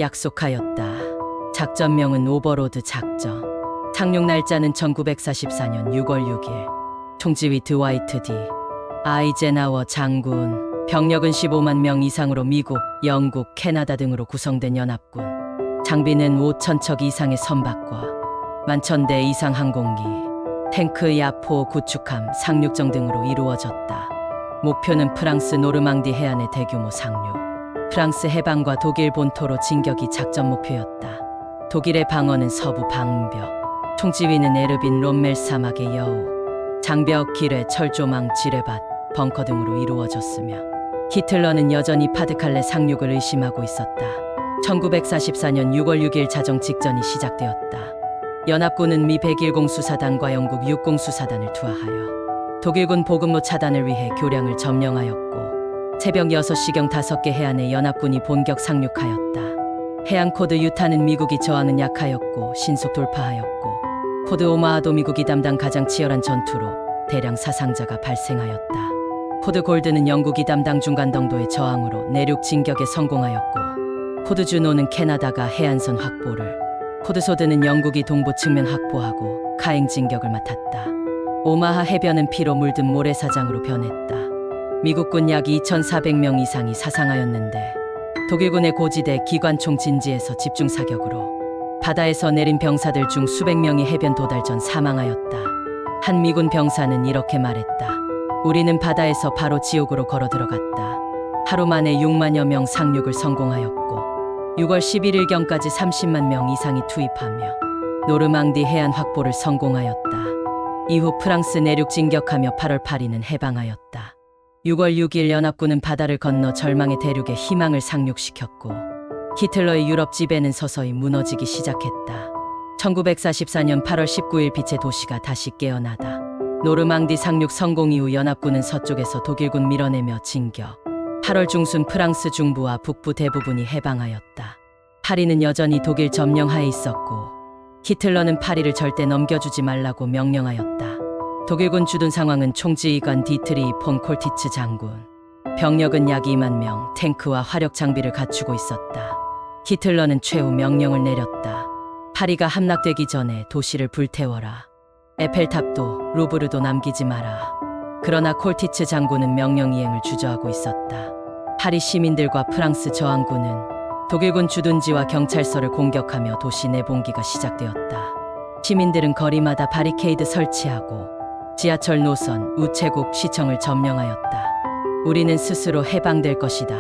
약속하였다. 작전명은 오버로드 작전. 상륙 날짜는 1944년 6월 6일. 총지휘 드와이트 D. 아이젠하워 장군. 병력은 15만 명 이상으로 미국, 영국, 캐나다 등으로 구성된 연합군. 장비는 5,000척 이상의 선박과 11,000대 이상 항공기, 탱크, 야포, 구축함, 상륙정 등으로 이루어졌다. 목표는 프랑스 노르망디 해안의 대규모 상륙. 프랑스 해방과 독일 본토로 진격이 작전 목표였다. 독일의 방어는 서부 방벽. 총지휘는 에르빈 롬멜 사막의 여우. 장벽, 기뢰, 철조망, 지뢰밭, 벙커 등으로 이루어졌으며 히틀러는 여전히 파드칼레 상륙을 의심하고 있었다. 1944년 6월 6일 자정 직전이 시작되었다. 연합군은 미 101 수사단과 영국 60 수사단을 투하하여 독일군 보급로 차단을 위해 교량을 점령하였고 새벽 6시경 5개 해안에 연합군이 본격 상륙하였다. 해안 코드 유타는 미국이 저항은 약하였고 신속 돌파하였고 코드 오마하도 미국이 담당 가장 치열한 전투로 대량 사상자가 발생하였다. 코드 골드는 영국이 담당 중간덩도의 저항으로 내륙 진격에 성공하였고 코드 주노는 캐나다가 해안선 확보를, 코드 소드는 영국이 동부 측면 확보하고 가행 진격을 맡았다. 오마하 해변은 피로 물든 모래사장으로 변했다. 미국군 약 2,400명 이상이 사상하였는데 독일군의 고지대 기관총 진지에서 집중 사격으로 바다에서 내린 병사들 중 수백 명이 해변 도달 전 사망하였다. 한 미군 병사는 이렇게 말했다. 우리는 바다에서 바로 지옥으로 걸어 들어갔다. 하루 만에 6만여 명 상륙을 성공하였고 6월 11일경까지 30만 명 이상이 투입하며 노르망디 해안 확보를 성공하였다. 이후 프랑스 내륙 진격하며 8월 8일은 해방하였다. 6월 6일 연합군은 바다를 건너 절망의 대륙에 희망을 상륙시켰고 히틀러의 유럽 지배는 서서히 무너지기 시작했다. 1944년 8월 19일 빛의 도시가 다시 깨어나다. 노르망디 상륙 성공 이후 연합군은 서쪽에서 독일군 밀어내며 진격. 8월 중순 프랑스 중부와 북부 대부분이 해방하였다. 파리는 여전히 독일 점령하에 있었고 히틀러는 파리를 절대 넘겨주지 말라고 명령하였다. 독일군 주둔 상황은 총지휘관 디트리 폰 콜티츠 장군. 병력은 약 2만 명, 탱크와 화력 장비를 갖추고 있었다. 히틀러는 최후 명령을 내렸다. 파리가 함락되기 전에 도시를 불태워라. 에펠탑도 루브르도 남기지 마라. 그러나 콜티츠 장군은 명령 이행을 주저하고 있었다. 파리 시민들과 프랑스 저항군은 독일군 주둔지와 경찰서를 공격하며 도시 내봉기가 시작되었다. 시민들은 거리마다 바리케이드 설치하고 지하철 노선, 우체국, 시청을 점령하였다. 우리는 스스로 해방될 것이다.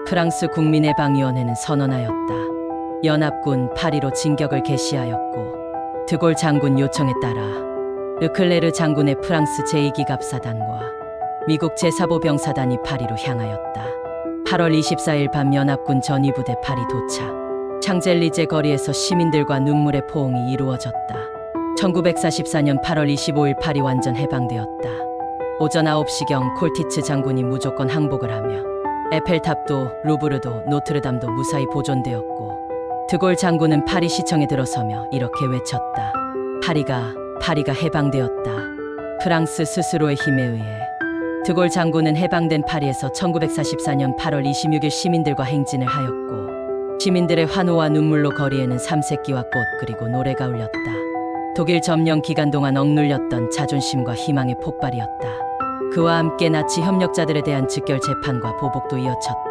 프랑스 국민해방위원회는 선언하였다. 연합군 파리로 진격을 개시하였고 드골 장군 요청에 따라 르클레르 장군의 프랑스 제2기갑사단과 미국 제4보병사단이 파리로 향하였다. 8월 24일 밤 연합군 전위부대 파리 도착. 샹젤리제 거리에서 시민들과 눈물의 포옹이 이루어졌다. 1944년 8월 25일 파리 완전 해방되었다. 오전 9시경 콜티츠 장군이 무조건 항복을 하며 에펠탑도, 루브르도, 노트르담도 무사히 보존되었고 드골 장군은 파리 시청에 들어서며 이렇게 외쳤다. 파리가 해방되었다. 프랑스 스스로의 힘에 의해. 드골 장군은 해방된 파리에서 1944년 8월 26일 시민들과 행진을 하였고 시민들의 환호와 눈물로 거리에는 삼색기와 꽃 그리고 노래가 울렸다. 독일 점령 기간 동안 억눌렸던 자존심과 희망의 폭발이었다. 그와 함께 나치 협력자들에 대한 즉결 재판과 보복도 이어졌다.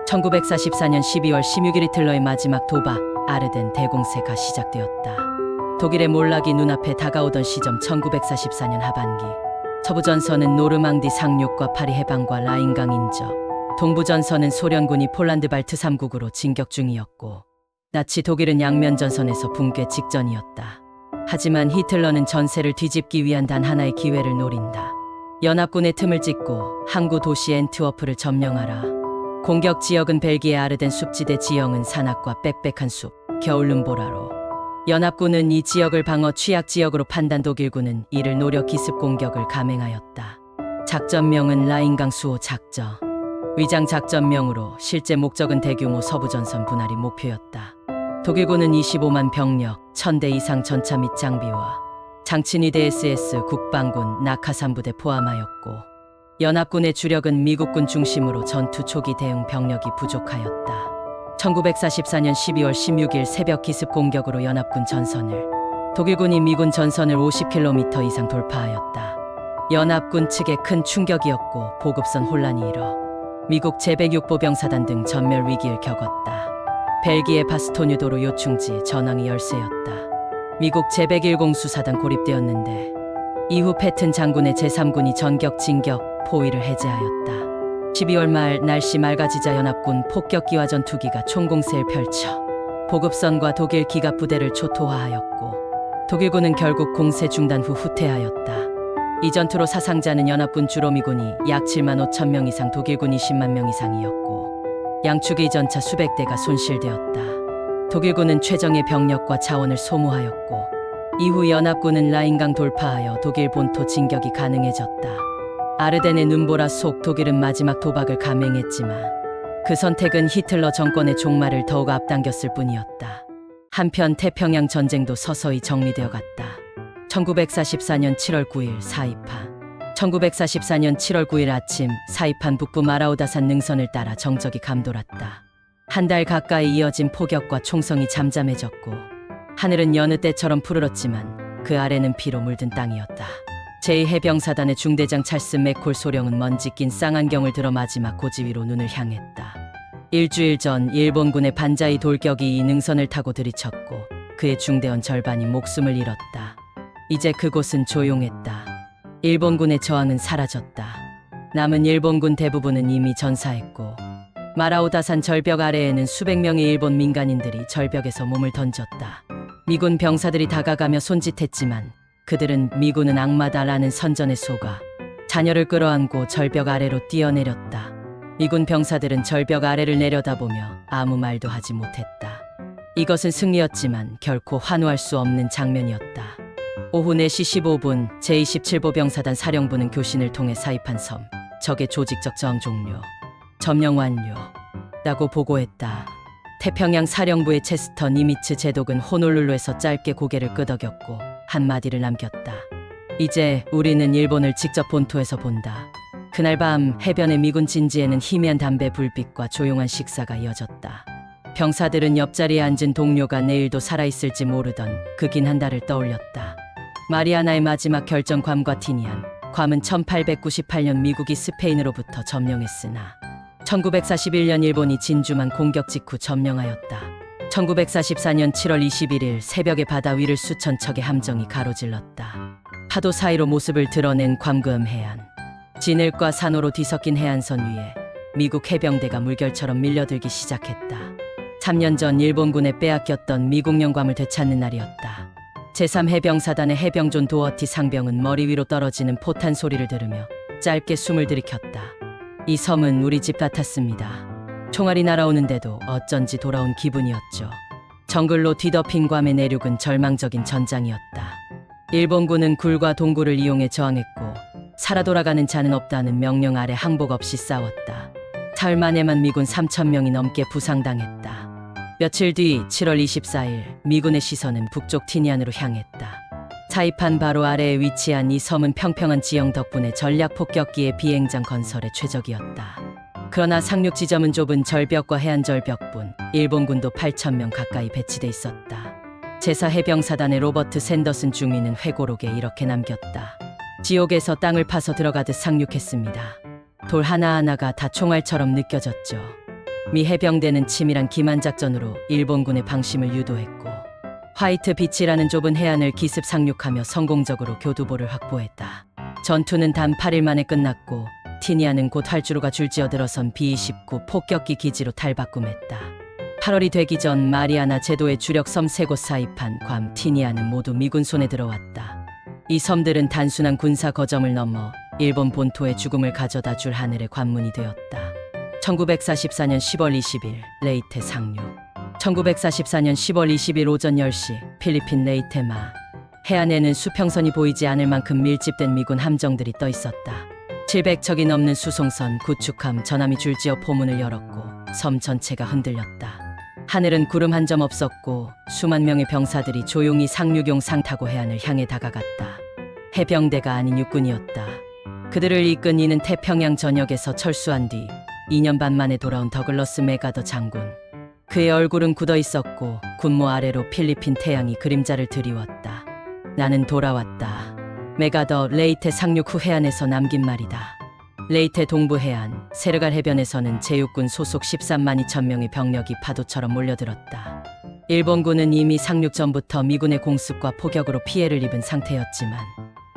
1944년 12월 16일 히틀러의 마지막 도박 아르덴 대공세가 시작되었다. 독일의 몰락이 눈앞에 다가오던 시점 1944년 하반기. 서부전선은 노르망디 상륙과 파리 해방과 라인강 인접, 동부전선은 소련군이 폴란드 발트 3국으로 진격 중이었고 나치 독일은 양면 전선에서 붕괴 직전이었다. 하지만 히틀러는 전세를 뒤집기 위한 단 하나의 기회를 노린다. 연합군의 틈을 찢고 항구 도시 엔트워프를 점령하라. 공격 지역은 벨기에 아르덴 숲지대 지형은 산악과 빽빽한 숲, 겨울눈보라로. 연합군은 이 지역을 방어 취약 지역으로 판단 독일군은 이를 노려 기습 공격을 감행하였다. 작전명은 라인강 수호 작전. 위장 작전명으로 실제 목적은 대규모 서부전선 분할이 목표였다. 독일군은 25만 병력, 1000대 이상 전차 및 장비와 장친위대 SS 국방군 낙하산부대 포함하였고 연합군의 주력은 미국군 중심으로 전투 초기 대응 병력이 부족하였다. 1944년 12월 16일 새벽 기습 공격으로 연합군 전선을 독일군이 미군 전선을 50km 이상 돌파하였다. 연합군 측에 큰 충격이었고 보급선 혼란이 일어 미국 제106보 병사단 등 전멸 위기를 겪었다. 벨기에 바스토뉴도로 요충지 전황이 열세였다. 미국 제110 수사단 고립되었는데 이후 패튼 장군의 제3군이 전격 진격 포위를 해제하였다. 12월 말 날씨 맑아지자 연합군 폭격기와 전투기가 총공세를 펼쳐 보급선과 독일 기갑 부대를 초토화하였고 독일군은 결국 공세 중단 후 후퇴하였다. 이 전투로 사상자는 연합군 주로 미군이 약 7만 5천 명 이상, 독일군이 10만 명 이상이었고 양측의 전차 수백 대가 손실되었다. 독일군은 최정예 병력과 자원을 소모하였고 이후 연합군은 라인강 돌파하여 독일 본토 진격이 가능해졌다. 아르덴의 눈보라 속 독일은 마지막 도박을 감행했지만 그 선택은 히틀러 정권의 종말을 더욱 앞당겼을 뿐이었다. 한편 태평양 전쟁도 서서히 정리되어 갔다. 1944년 7월 9일 사이판 1944년 7월 9일 아침 사이판 북부 마라우다산 능선을 따라 정적이 감돌았다. 한 달 가까이 이어진 포격과 총성이 잠잠해졌고 하늘은 여느 때처럼 푸르렀지만 그 아래는 피로 물든 땅이었다. 제2해병사단의 중대장 찰스 맥콜 소령은 먼지 낀 쌍안경을 들어 마지막 고지 위로 눈을 향했다. 일주일 전 일본군의 반자이 돌격이 이 능선을 타고 들이쳤고 그의 중대원 절반이 목숨을 잃었다. 이제 그곳은 조용했다. 일본군의 저항은 사라졌다. 남은 일본군 대부분은 이미 전사했고 마라우다산 절벽 아래에는 수백 명의 일본 민간인들이 절벽에서 몸을 던졌다. 미군 병사들이 다가가며 손짓했지만 그들은 미군은 악마다라는 선전에 속아 자녀를 끌어안고 절벽 아래로 뛰어내렸다. 미군 병사들은 절벽 아래를 내려다보며 아무 말도 하지 못했다. 이것은 승리였지만 결코 환호할 수 없는 장면이었다. 오후 4시 15분 제27보 병사단 사령부는 교신을 통해 사이판 섬 적의 조직적 저항 종료, 점령 완료 라고 보고했다. 태평양 사령부의 체스터 니미츠 제독은 호놀룰루에서 짧게 고개를 끄덕였고 한마디를 남겼다. 이제 우리는 일본을 직접 본토에서 본다. 그날 밤 해변의 미군 진지에는 희미한 담배 불빛과 조용한 식사가 이어졌다. 병사들은 옆자리에 앉은 동료가 내일도 살아있을지 모르던 그 긴 한 달을 떠올렸다. 마리아나의 마지막 결정 괌과 티니안. 괌은 1898년 미국이 스페인으로부터 점령했으나 1941년 일본이 진주만 공격 직후 점령하였다. 1944년 7월 21일 새벽에 바다 위를 수천 척의 함정이 가로질렀다. 파도 사이로 모습을 드러낸 괌금 해안. 진흙과 산호로 뒤섞인 해안선 위에 미국 해병대가 물결처럼 밀려들기 시작했다. 3년 전 일본군에 빼앗겼던 미국령 괌을 되찾는 날이었다. 제3해병사단의 해병존 도어티 상병은 머리 위로 떨어지는 포탄 소리를 들으며 짧게 숨을 들이켰다. 이 섬은 우리 집 같았습니다. 총알이 날아오는데도 어쩐지 돌아온 기분이었죠. 정글로 뒤덮인 괌의 내륙은 절망적인 전장이었다. 일본군은 굴과 동굴을 이용해 저항했고 살아 돌아가는 자는 없다는 명령 아래 항복 없이 싸웠다. 사흘 만에만 미군 3,000명이 넘게 부상당했다. 며칠 뒤 7월 24일 미군의 시선은 북쪽 티니안으로 향했다. 사이판 바로 아래에 위치한 이 섬은 평평한 지형 덕분에 전략 폭격기의 비행장 건설에 최적이었다. 그러나 상륙 지점은 좁은 절벽과 해안 절벽뿐 일본군도 8,000명 가까이 배치돼 있었다. 제4해병사단의 로버트 샌더슨 중위는 회고록에 이렇게 남겼다. 지옥에서 땅을 파서 들어가듯 상륙했습니다. 돌 하나하나가 다 총알처럼 느껴졌죠. 미 해병대는 치밀한 기만작전으로 일본군의 방심을 유도했고 화이트 비치라는 좁은 해안을 기습 상륙하며 성공적으로 교두보를 확보했다. 전투는 단 8일 만에 끝났고 티니안은 곧 활주로가 줄지어들어선 B-29 폭격기 기지로 탈바꿈했다. 8월이 되기 전 마리아나 제도의 주력 섬 세 곳 사이판, 괌, 티니안은 모두 미군 손에 들어왔다. 이 섬들은 단순한 군사 거점을 넘어 일본 본토의 죽음을 가져다 줄 하늘의 관문이 되었다. 1944년 10월 20일 레이테 상륙. 1944년 10월 20일 오전 10시 필리핀 레이테마. 해안에는 수평선이 보이지 않을 만큼 밀집된 미군 함정들이 떠 있었다. 700척이 넘는 수송선, 구축함, 전함이 줄지어 포문을 열었고 섬 전체가 흔들렸다. 하늘은 구름 한 점 없었고 수만 명의 병사들이 조용히 상륙용 상타고 해안을 향해 다가갔다. 해병대가 아닌 육군이었다. 그들을 이끈 이는 태평양 전역에서 철수한 뒤 2년 반 만에 돌아온 더글러스 메가더 장군. 그의 얼굴은 굳어 있었고 군모 아래로 필리핀 태양이 그림자를 드리웠다. 나는 돌아왔다. 메가더 레이테 상륙 후 해안에서 남긴 말이다. 레이테 동부 해안 세르갈 해변에서는 제육군 소속 13만 2천 명의 병력이 파도처럼 몰려들었다. 일본군은 이미 상륙 전부터 미군의 공습과 포격으로 피해를 입은 상태였지만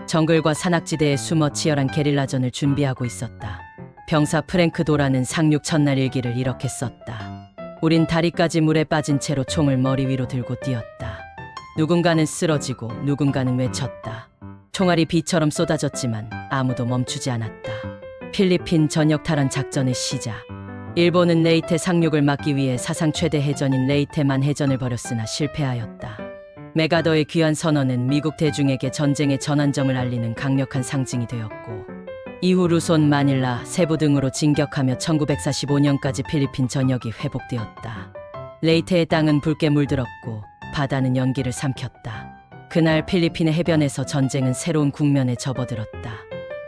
정글과 산악지대에 숨어 치열한 게릴라전을 준비하고 있었다. 병사 프랭크 도라는 상륙 첫날 일기를 이렇게 썼다. 우린 다리까지 물에 빠진 채로 총을 머리 위로 들고 뛰었다. 누군가는 쓰러지고 누군가는 외쳤다. 총알이 비처럼 쏟아졌지만 아무도 멈추지 않았다. 필리핀 전역 탈환 작전의 시작. 일본은 레이테 상륙을 막기 위해 사상 최대 해전인 레이테만 해전을 벌였으나 실패하였다. 메가더의 귀환 선언은 미국 대중에게 전쟁의 전환점을 알리는 강력한 상징이 되었고 이후 루손, 마닐라, 세부 등으로 진격하며 1945년까지 필리핀 전역이 회복되었다. 레이테의 땅은 붉게 물들었고 바다는 연기를 삼켰다. 그날 필리핀의 해변에서 전쟁은 새로운 국면에 접어들었다.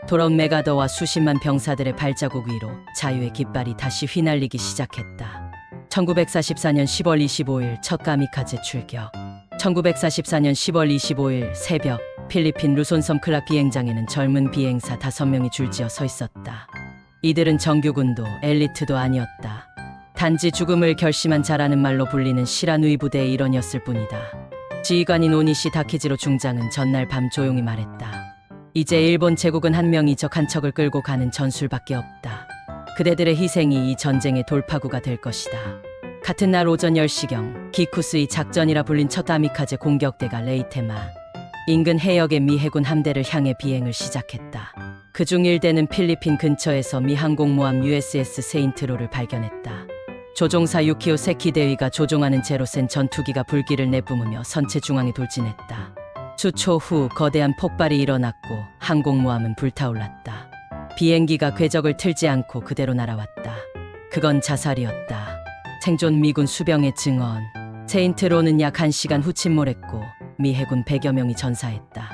돌아온 메가더와 수십만 병사들의 발자국 위로 자유의 깃발이 다시 휘날리기 시작했다. 1944년 10월 25일 첫 가미카제 출격. 1944년 10월 25일 새벽 필리핀 루손섬 클락 비행장에는 젊은 비행사 5명이 줄지어 서 있었다. 이들은 정규군도 엘리트도 아니었다. 단지 죽음을 결심한 자라는 말로 불리는 시라누이 부대의 일원이었을 뿐이다. 지휘관인 오니시 다키지로 중장은 전날 밤 조용히 말했다. 이제 일본 제국은 한 명이 적 한 척을 끌고 가는 전술밖에 없다. 그대들의 희생이 이 전쟁의 돌파구가 될 것이다. 같은 날 오전 10시경 기쿠스이 작전이라 불린 첫 아미카제 공격대가 레이테마 인근 해역의 미 해군 함대를 향해 비행을 시작했다. 그중 1대는 필리핀 근처에서 미 항공모함 USS 세인트로를 발견했다. 조종사 유키오 세키 대위가 조종하는 제로 센 전투기가 불길을 내뿜으며 선체 중앙에 돌진했다. 수초 후 거대한 폭발이 일어났고 항공모함은 불타올랐다. 비행기가 궤적을 틀지 않고 그대로 날아왔다. 그건 자살이었다. 생존 미군 수병의 증언. 세인트로는 약 1시간 후 침몰했고 미 해군 100여 명이 전사했다.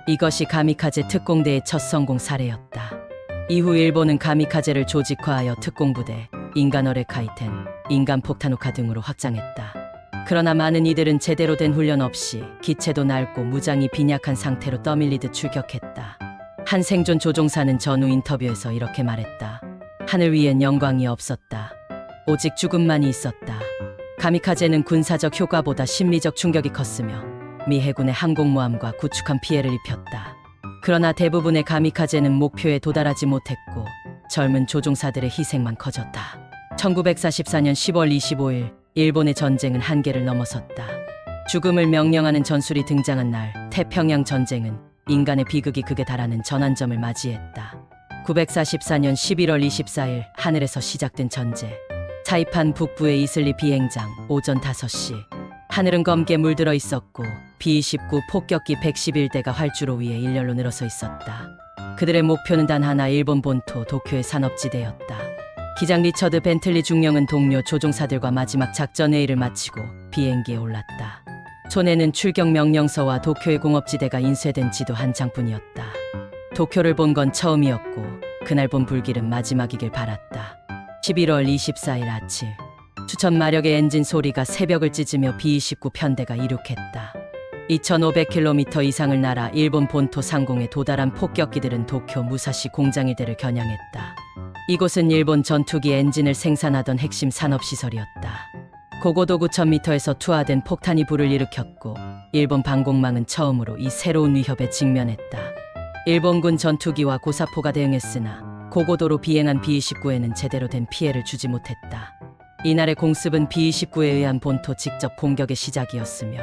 이것이 가미카제 특공대의 첫 성공 사례였다. 이후 일본은 가미카제를 조직화하여 특공부대, 인간어뢰 카이텐, 인간폭탄호카 등으로 확장했다. 그러나 많은 이들은 제대로 된 훈련 없이 기체도 낡고 무장이 빈약한 상태로 떠밀리듯 출격했다. 한 생존 조종사는 전후 인터뷰에서 이렇게 말했다. 하늘 위엔 영광이 없었다. 오직 죽음만이 있었다. 가미카제는 군사적 효과보다 심리적 충격이 컸으며 미 해군의 항공모함과 구축한 피해를 입혔다. 그러나 대부분의 가미카제는 목표에 도달하지 못했고 젊은 조종사들의 희생만 커졌다. 1944년 10월 25일 일본의 전쟁은 한계를 넘어섰다. 죽음을 명령하는 전술이 등장한 날 태평양 전쟁은 인간의 비극이 극에 달하는 전환점을 맞이했다. 944년 11월 24일 하늘에서 시작된 전쟁. 사이판 북부의 이슬리 비행장 오전 5시. 하늘은 검게 물들어 있었고 B-29 폭격기 111대가 활주로 위에 일렬로 늘어서 있었다. 그들의 목표는 단 하나, 일본 본토 도쿄의 산업지대였다. 기장 리처드 벤틀리 중령은 동료 조종사들과 마지막 작전 회의를 마치고 비행기에 올랐다. 손에는 출격 명령서와 도쿄의 공업지대가 인쇄된 지도 한 장뿐이었다. 도쿄를 본 건 처음이었고 그날 본 불길은 마지막이길 바랐다. 11월 24일 아침 수천 마력의 엔진 소리가 새벽을 찢으며 B-29 편대가 이륙했다. 2500km 이상을 날아 일본 본토 상공에 도달한 폭격기들은 도쿄 무사시 공장 일대를 겨냥했다. 이곳은 일본 전투기 엔진을 생산하던 핵심 산업시설이었다. 고고도 9000m에서 투하된 폭탄이 불을 일으켰고 일본 방공망은 처음으로 이 새로운 위협에 직면했다. 일본군 전투기와 고사포가 대응했으나 고고도로 비행한 B-29에는 제대로 된 피해를 주지 못했다. 이날의 공습은 B-29에 의한 본토 직접 공격의 시작이었으며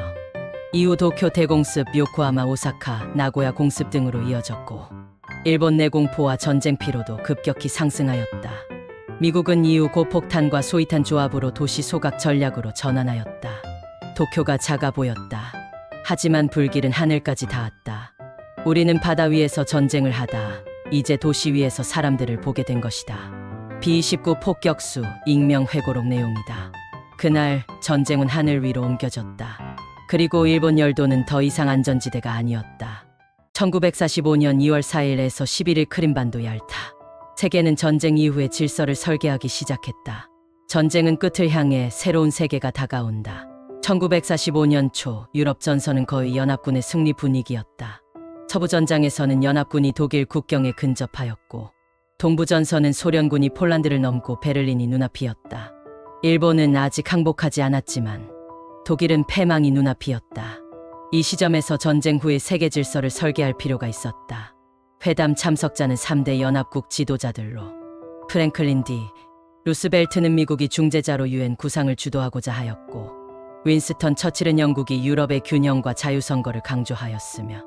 이후 도쿄 대공습, 요코하마, 오사카, 나고야 공습 등으로 이어졌고 일본 내 공포와 전쟁 피로도 급격히 상승하였다. 미국은 이후 고폭탄과 소위탄 조합으로 도시 소각 전략으로 전환하였다. 도쿄가 작아 보였다. 하지만 불길은 하늘까지 닿았다. 우리는 바다 위에서 전쟁을 하다 이제 도시 위에서 사람들을 보게 된 것이다. B-29 폭격수, 익명 회고록 내용이다. 그날 전쟁은 하늘 위로 옮겨졌다. 그리고 일본 열도는 더 이상 안전지대가 아니었다. 1945년 2월 4일에서 11일 크림반도 얄타. 세계는 전쟁 이후의 질서를 설계하기 시작했다. 전쟁은 끝을 향해 새로운 세계가 다가온다. 1945년 초 유럽 전선은 거의 연합군의 승리 분위기였다. 서부 전장에서는 연합군이 독일 국경에 근접하였고 동부 전선은 소련군이 폴란드를 넘고 베를린이 눈앞이었다. 일본은 아직 항복하지 않았지만 독일은 패망이 눈앞이었다. 이 시점에서 전쟁 후의 세계 질서를 설계할 필요가 있었다. 회담 참석자는 3대 연합국 지도자들로 프랭클린 D. 루스벨트는 미국이 중재자로 유엔 구상을 주도하고자 하였고 윈스턴 처칠은 영국이 유럽의 균형과 자유선거를 강조하였으며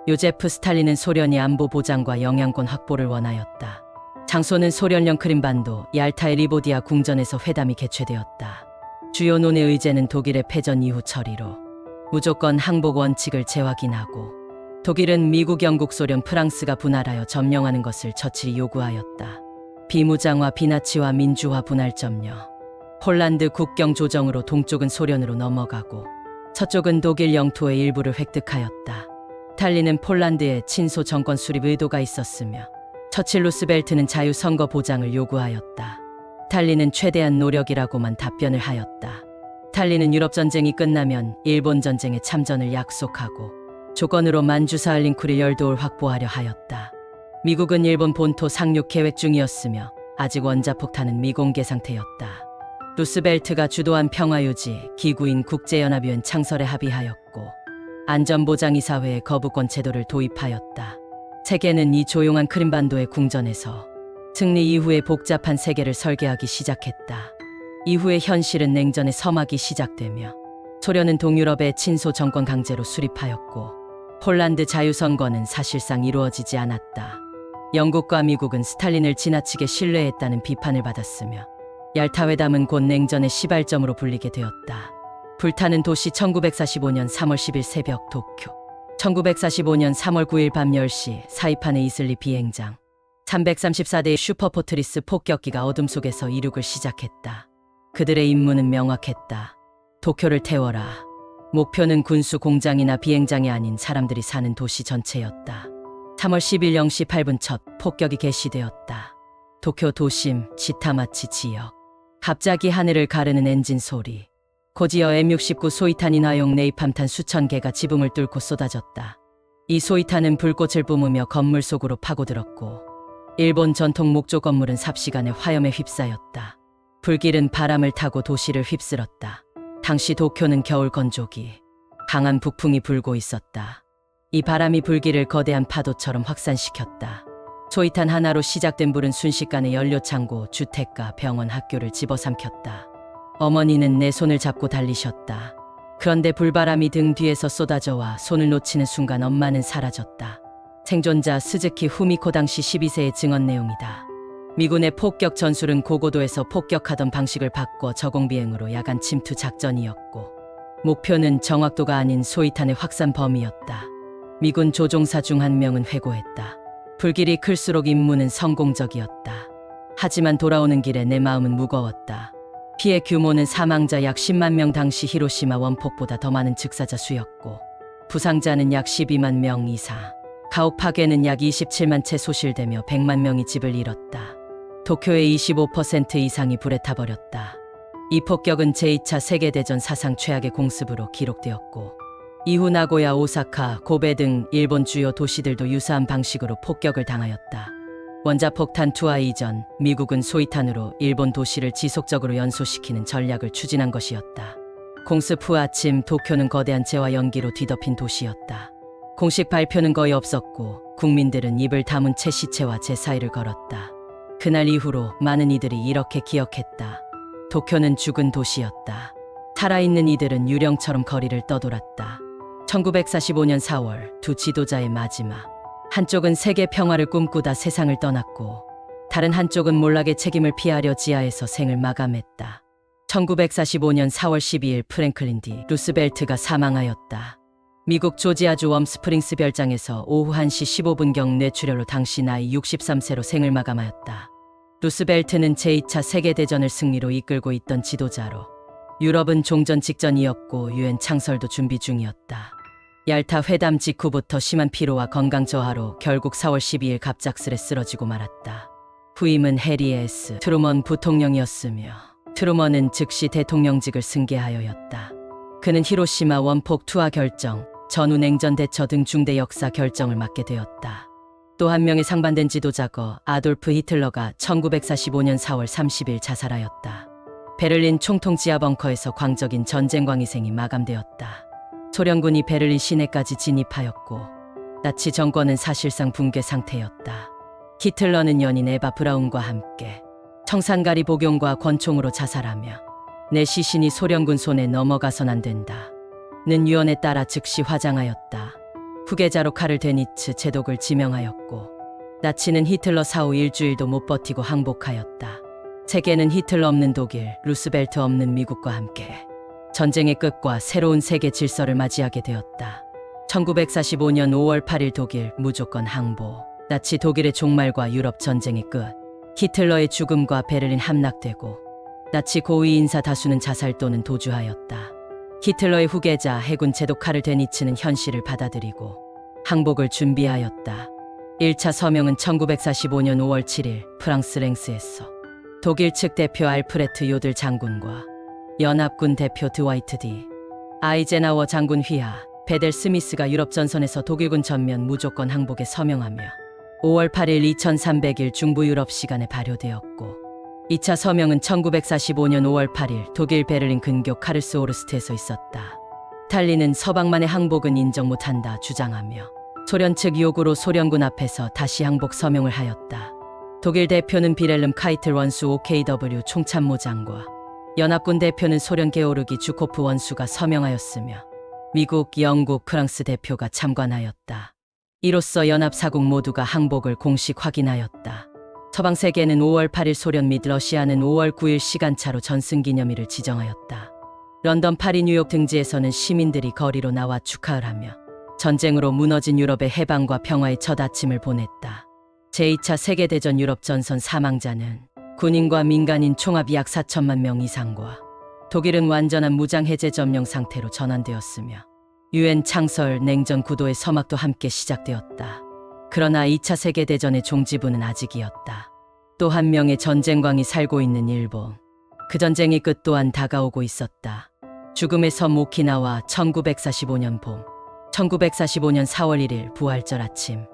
요제프 스탈린은 소련이 안보 보장과 영향권 확보를 원하였다. 장소는 소련령 크림반도 얄타의 리보디아 궁전에서 회담이 개최되었다. 주요 논의 의제는 독일의 패전 이후 처리로 무조건 항복 원칙을 재확인하고 독일은 미국, 영국, 소련, 프랑스가 분할하여 점령하는 것을 처칠이 요구하였다. 비무장화, 비나치화, 민주화, 분할 점령. 폴란드 국경 조정으로 동쪽은 소련으로 넘어가고 서쪽은 독일 영토의 일부를 획득하였다. 스탈린은 폴란드에 친소 정권 수립 의도가 있었으며 처칠 루스벨트는 자유선거 보장을 요구하였다. 스탈린은 최대한 노력이라고만 답변을 하였다. 스탈린은 유럽전쟁이 끝나면 일본 전쟁에 참전을 약속하고 조건으로 만주사할린쿠릴 열도를 확보하려 하였다. 미국은 일본 본토 상륙 계획 중이었으며 아직 원자폭탄은 미공개 상태였다. 루스벨트가 주도한 평화유지 기구인 국제연합위원 창설에 합의하였고 안전보장이사회의 거부권 제도를 도입하였다. 세계는 이 조용한 크림반도의 궁전에서 승리 이후의 복잡한 세계를 설계하기 시작했다. 이후의 현실은 냉전의 서막이 시작되며 소련은 동유럽의 친소 정권 강제로 수립하였고 폴란드 자유선거는 사실상 이루어지지 않았다. 영국과 미국은 스탈린을 지나치게 신뢰했다는 비판을 받았으며 얄타회담은 곧 냉전의 시발점으로 불리게 되었다. 불타는 도시 1945년 3월 10일 새벽 도쿄 1945년 3월 9일 밤 10시 사이판의 이슬리 비행장 334대의 슈퍼포트리스 폭격기가 어둠 속에서 이륙을 시작했다. 그들의 임무는 명확했다. 도쿄를 태워라. 목표는 군수 공장이나 비행장이 아닌 사람들이 사는 도시 전체였다. 3월 10일 0시 8분 첫 폭격이 개시되었다. 도쿄 도심 시타마치 지역. 갑자기 하늘을 가르는 엔진 소리. 고지어 M69 소이탄 인화용 네이팜탄 수천 개가 지붕을 뚫고 쏟아졌다. 이 소이탄은 불꽃을 뿜으며 건물 속으로 파고들었고 일본 전통 목조 건물은 삽시간에 화염에 휩싸였다. 불길은 바람을 타고 도시를 휩쓸었다. 당시 도쿄는 겨울 건조기, 강한 북풍이 불고 있었다. 이 바람이 불길을 거대한 파도처럼 확산시켰다. 소이탄 하나로 시작된 불은 순식간에 연료창고, 주택가, 병원, 학교를 집어삼켰다. 어머니는 내 손을 잡고 달리셨다. 그런데 불바람이 등 뒤에서 쏟아져와 손을 놓치는 순간 엄마는 사라졌다. 생존자 스즈키 후미코 당시 12세의 증언 내용이다. 미군의 폭격 전술은 고고도에서 폭격하던 방식을 바꿔 저공비행으로 야간 침투 작전이었고 목표는 정확도가 아닌 소이탄의 확산 범위였다. 미군 조종사 중 한 명은 회고했다. 불길이 클수록 임무는 성공적이었다. 하지만 돌아오는 길에 내 마음은 무거웠다. 피해 규모는 사망자 약 10만 명, 당시 히로시마 원폭보다 더 많은 즉사자 수였고 부상자는 약 12만 명 이상. 가옥 파괴는 약 27만 채 소실되며 100만 명이 집을 잃었다. 도쿄의 25% 이상이 불에 타버렸다. 이 폭격은 제2차 세계대전 사상 최악의 공습으로 기록되었고 이후 나고야, 오사카, 고베 등 일본 주요 도시들도 유사한 방식으로 폭격을 당하였다. 원자폭탄 투하 이전 미국은 소이탄으로 일본 도시를 지속적으로 연소시키는 전략을 추진한 것이었다. 공습 후 아침 도쿄는 거대한 재와 연기로 뒤덮인 도시였다. 공식 발표는 거의 없었고 국민들은 입을 다문 채 시체와 제 사이를 걸었다. 그날 이후로 많은 이들이 이렇게 기억했다. 도쿄는 죽은 도시였다. 살아있는 이들은 유령처럼 거리를 떠돌았다. 1945년 4월 두 지도자의 마지막. 한쪽은 세계 평화를 꿈꾸다 세상을 떠났고 다른 한쪽은 몰락의 책임을 피하려 지하에서 생을 마감했다. 1945년 4월 12일 프랭클린 D. 루스벨트가 사망하였다. 미국 조지아주 웜스프링스 별장에서 오후 1시 15분경 뇌출혈로 당시 나이 63세로 생을 마감하였다. 루스벨트는 제2차 세계대전을 승리로 이끌고 있던 지도자로 유럽은 종전 직전이었고 유엔 창설도 준비 중이었다. 얄타 회담 직후부터 심한 피로와 건강 저하로 결국 4월 12일 갑작스레 쓰러지고 말았다. 후임은 해리 S. 트루먼 부통령이었으며 트루먼은 즉시 대통령직을 승계하여였다. 그는 히로시마 원폭 투하 결정, 전후 냉전 대처 등 중대 역사 결정을 맡게 되었다. 또 한 명의 상반된 지도자거 아돌프 히틀러가 1945년 4월 30일 자살하였다. 베를린 총통 지하 벙커에서 광적인 전쟁광 희생이 마감되었다. 소련군이 베를린 시내까지 진입하였고 나치 정권은 사실상 붕괴 상태였다. 히틀러는 연인 에바 브라운과 함께 청산가리 복용과 권총으로 자살하며 내 시신이 소련군 손에 넘어가선 안 된다. 는 유언에 따라 즉시 화장하였다. 후계자로 카를 데니츠 제독을 지명하였고 나치는 히틀러 사후 일주일도 못 버티고 항복하였다. 세계는 히틀러 없는 독일, 루스벨트 없는 미국과 함께 전쟁의 끝과 새로운 세계 질서를 맞이하게 되었다. 1945년 5월 8일 독일 무조건 항복. 나치 독일의 종말과 유럽 전쟁의 끝. 히틀러의 죽음과 베를린 함락되고 나치 고위 인사 다수는 자살 또는 도주하였다. 히틀러의 후계자 해군 제독 카를 데니츠는 현실을 받아들이고 항복을 준비하였다. 1차 서명은 1945년 5월 7일 프랑스 랭스에서 독일 측 대표 알프레트 요들 장군과 연합군 대표 드와이트 디 아이젠하워 장군 휘하 베델 스미스가 유럽 전선에서 독일군 전면 무조건 항복에 서명하며 5월 8일 2300일 중부 유럽 시간에 발효되었고 2차 서명은 1945년 5월 8일 독일 베를린 근교 카르스오르스트에서 있었다. 스탈린은 서방만의 항복은 인정 못한다 주장하며 소련 측 요구로 소련군 앞에서 다시 항복 서명을 하였다. 독일 대표는 비렐름 카이틀 원수 OKW 총참모장과 연합군 대표는 소련 게오르기 주코프 원수가 서명하였으며 미국, 영국, 프랑스 대표가 참관하였다. 이로써 연합사국 모두가 항복을 공식 확인하였다. 서방 세계는 5월 8일 소련 및 러시아는 5월 9일 시간차로 전승기념일을 지정하였다. 런던, 파리, 뉴욕 등지에서는 시민들이 거리로 나와 축하를 하며 전쟁으로 무너진 유럽의 해방과 평화의 첫 아침을 보냈다. 제2차 세계대전 유럽 전선 사망자는 군인과 민간인 총합 약 4천만 명 이상과 독일은 완전한 무장 해제 점령 상태로 전환되었으며 유엔 창설, 냉전 구도의 서막도 함께 시작되었다. 그러나 2차 세계대전의 종지부는 아직이었다. 또 한 명의 전쟁광이 살고 있는 일본. 그 전쟁의 끝 또한 다가오고 있었다. 죽음의 섬 오키나와 1945년 봄, 1945년 4월 1일 부활절 아침.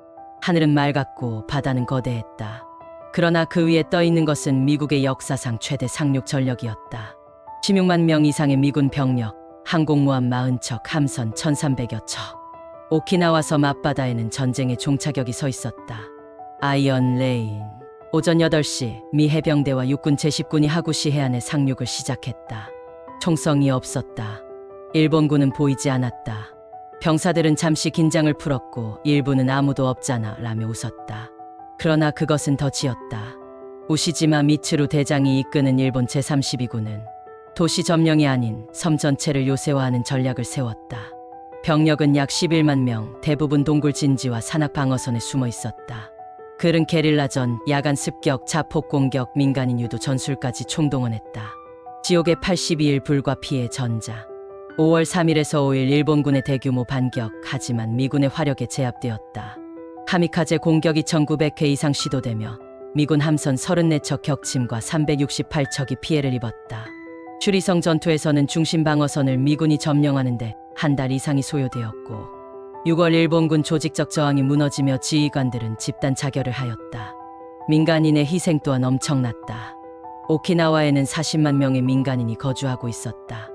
하늘은 맑았고 바다는 거대했다. 그러나 그 위에 떠있는 것은 미국의 역사상 최대 상륙 전력이었다. 16만 명 이상의 미군 병력, 항공모함 40척, 함선 1300여 척. 오키나와 섬 앞바다에는 전쟁의 종차격이 서 있었다. 아이언 레인. 오전 8시 미 해병대와 육군 제10군이 하구시 해안에 상륙을 시작했다. 총성이 없었다. 일본군은 보이지 않았다. 병사들은 잠시 긴장을 풀었고 일부는 아무도 없잖아 라며 웃었다. 그러나 그것은 덫이었다. 우시지마 미츠루 대장이 이끄는 일본 제32군은 도시 점령이 아닌 섬 전체를 요새화하는 전략을 세웠다. 병력은 약 11만 명, 대부분 동굴 진지와 산악 방어선에 숨어 있었다. 그는 게릴라전, 야간 습격, 자폭 공격, 민간인 유도 전술까지 총동원했다. 지옥의 82일 불과 피해 전자. 5월 3일에서 5일 일본군의 대규모 반격, 하지만 미군의 화력에 제압되었다. 카미카제 공격이 1900회 이상 시도되며 미군 함선 34척 격침과 368척이 피해를 입었다. 추리성 전투에서는 중심 방어선을 미군이 점령하는데 한 달 이상이 소요되었고 6월 일본군 조직적 저항이 무너지며 지휘관들은 집단 자결을 하였다. 민간인의 희생 또한 엄청났다. 오키나와에는 40만 명의 민간인이 거주하고 있었다.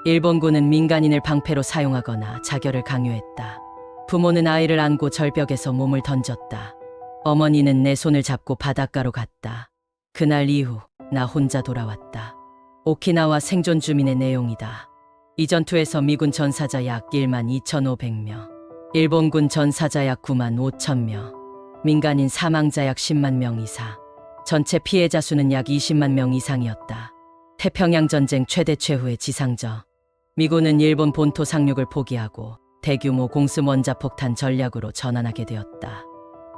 일본군은 민간인을 방패로 사용하거나 자결을 강요했다. 부모는 아이를 안고 절벽에서 몸을 던졌다. 어머니는 내 손을 잡고 바닷가로 갔다. 그날 이후 나 혼자 돌아왔다. 오키나와 생존 주민의 내용이다. 이 전투에서 미군 전사자 약 1만 2,500명, 일본군 전사자 약 9만 5천 명, 민간인 사망자 약 10만 명 이상, 전체 피해자 수는 약 20만 명 이상이었다. 태평양 전쟁 최대 최후의 지상전. 미군은 일본 본토 상륙을 포기하고 대규모 공습 원자폭탄 전략으로 전환하게 되었다.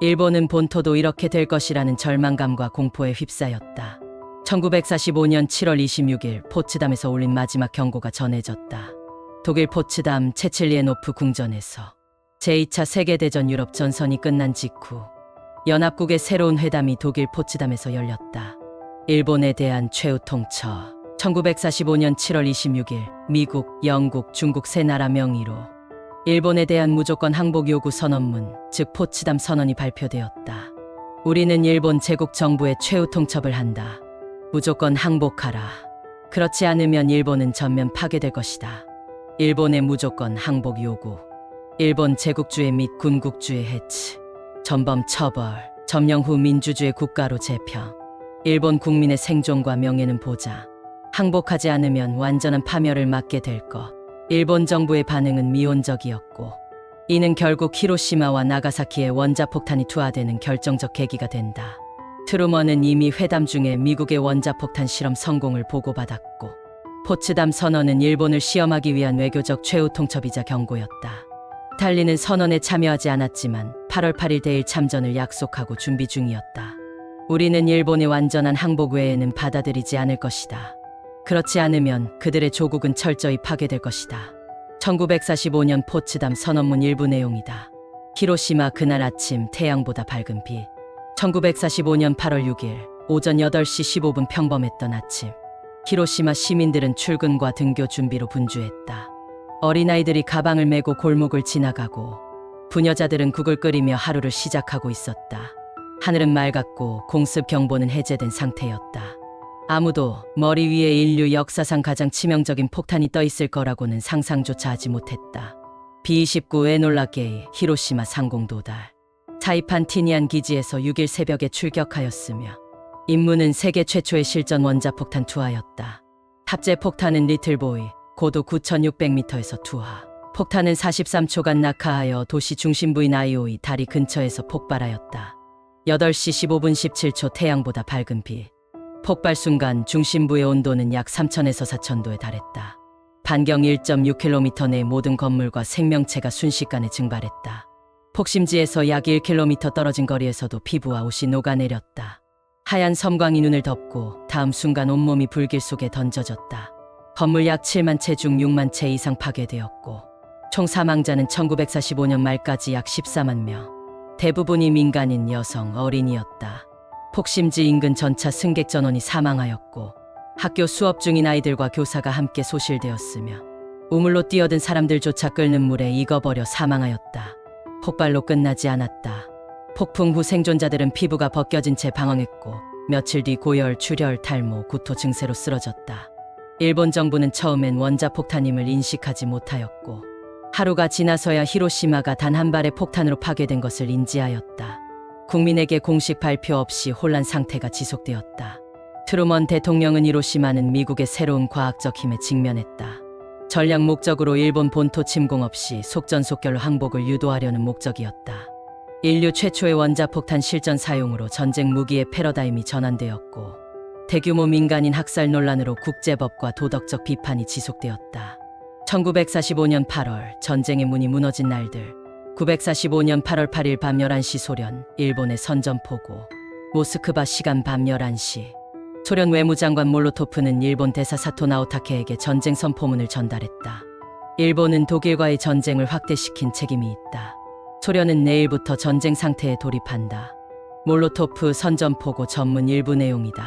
일본은 본토도 이렇게 될 것이라는 절망감과 공포에 휩싸였다. 1945년 7월 26일 포츠담에서 울린 마지막 경고가 전해졌다. 독일 포츠담 체칠리에노프 궁전에서 제2차 세계대전 유럽 전선이 끝난 직후 연합국의 새로운 회담이 독일 포츠담에서 열렸다. 일본에 대한 최후 통처. 1945년 7월 26일 미국, 영국, 중국 세 나라 명의로 일본에 대한 무조건 항복 요구 선언문, 즉 포츠담 선언이 발표되었다. 우리는 일본 제국 정부의 최후 통첩을 한다. 무조건 항복하라. 그렇지 않으면 일본은 전면 파괴될 것이다. 일본의 무조건 항복 요구. 일본 제국주의 및 군국주의 해치. 전범 처벌. 점령 후 민주주의 국가로 재평. 일본 국민의 생존과 명예는 보장. 항복하지 않으면 완전한 파멸을 맞게 될 것. 일본 정부의 반응은 미온적이었고 이는 결국 히로시마와 나가사키의 원자폭탄이 투하되는 결정적 계기가 된다. 트루먼은 이미 회담 중에 미국의 원자폭탄 실험 성공을 보고받았고 포츠담 선언은 일본을 시험하기 위한 외교적 최후 통첩이자 경고였다. 스탈린은 선언에 참여하지 않았지만 8월 8일 대일 참전을 약속하고 준비 중이었다. 우리는 일본의 완전한 항복 외에는 받아들이지 않을 것이다. 그렇지 않으면 그들의 조국은 철저히 파괴될 것이다. 1945년 포츠담 선언문 일부 내용이다. 히로시마 그날 아침 태양보다 밝은 빛. 1945년 8월 6일 오전 8시 15분 평범했던 아침. 히로시마 시민들은 출근과 등교 준비로 분주했다. 어린아이들이 가방을 메고 골목을 지나가고 부녀자들은 국을 끓이며 하루를 시작하고 있었다. 하늘은 맑았고 공습 경보는 해제된 상태였다. 아무도 머리 위에 인류 역사상 가장 치명적인 폭탄이 떠 있을 거라고는 상상조차 하지 못했다. B-29 에놀라 게이 히로시마 상공 도달. 사이판 티니안 기지에서 6일 새벽에 출격하였으며 임무는 세계 최초의 실전 원자폭탄 투하였다. 탑재 폭탄은 리틀보이, 고도 9,600m에서 투하. 폭탄은 43초간 낙하하여 도시 중심부인 아이오이 다리 근처에서 폭발하였다. 8시 15분 17초 태양보다 밝은 빛. 폭발 순간 중심부의 온도는 약 3,000에서 4,000도에 달했다. 반경 1.6km 내 모든 건물과 생명체가 순식간에 증발했다. 폭심지에서 약 1km 떨어진 거리에서도 피부와 옷이 녹아내렸다. 하얀 섬광이 눈을 덮고 다음 순간 온몸이 불길 속에 던져졌다. 건물 약 7만 채 중 6만 채 이상 파괴되었고 총 사망자는 1945년 말까지 약 14만 명. 대부분이 민간인, 여성, 어린이였다. 폭심지 인근 전차 승객 전원이 사망하였고 학교 수업 중인 아이들과 교사가 함께 소실되었으며 우물로 뛰어든 사람들조차 끓는 물에 익어버려 사망하였다. 폭발로 끝나지 않았다. 폭풍 후 생존자들은 피부가 벗겨진 채 방황했고 며칠 뒤 고열, 출혈, 탈모, 구토 증세로 쓰러졌다. 일본 정부는 처음엔 원자폭탄임을 인식하지 못하였고 하루가 지나서야 히로시마가 단 한 발의 폭탄으로 파괴된 것을 인지하였다. 국민에게 공식 발표 없이 혼란 상태가 지속되었다. 트루먼 대통령은 히로시마는 미국의 새로운 과학적 힘에 직면했다. 전략 목적으로 일본 본토 침공 없이 속전속결로 항복을 유도하려는 목적이었다. 인류 최초의 원자폭탄 실전 사용으로 전쟁 무기의 패러다임이 전환되었고 대규모 민간인 학살 논란으로 국제법과 도덕적 비판이 지속되었다. 1945년 8월 전쟁의 문이 무너진 날들. 945년 8월 8일 밤 11시 소련, 일본의 선전포고. 모스크바 시간 밤 11시. 소련 외무장관 몰로토프는 일본 대사 사토 나오타케에게 전쟁 선포문을 전달했다. 일본은 독일과의 전쟁을 확대시킨 책임이 있다. 소련은 내일부터 전쟁 상태에 돌입한다. 몰로토프 선전포고 전문 일부 내용이다.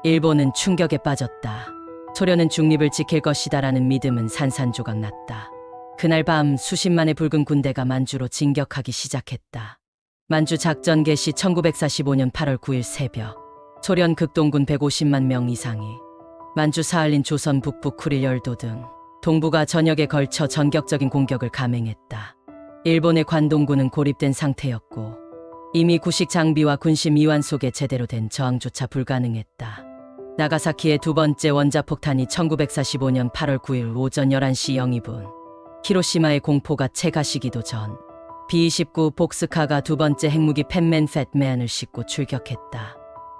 일본은 충격에 빠졌다. 소련은 중립을 지킬 것이다라는 믿음은 산산조각 났다. 그날 밤 수십만의 붉은 군대가 만주로 진격하기 시작했다. 만주 작전 개시 1945년 8월 9일 새벽. 소련 극동군 150만 명 이상이 만주 사할린 조선 북부 쿠릴 열도 등 동부가 전역에 걸쳐 전격적인 공격을 감행했다. 일본의 관동군은 고립된 상태였고 이미 구식 장비와 군심 이완 속에 제대로 된 저항조차 불가능했다. 나가사키의 두 번째 원자폭탄이 1945년 8월 9일 오전 11시 02분. 히로시마의 공포가 채 가시기도 전. B-29 복스카가 두 번째 핵무기 팻맨 팻맨을 싣고 출격했다.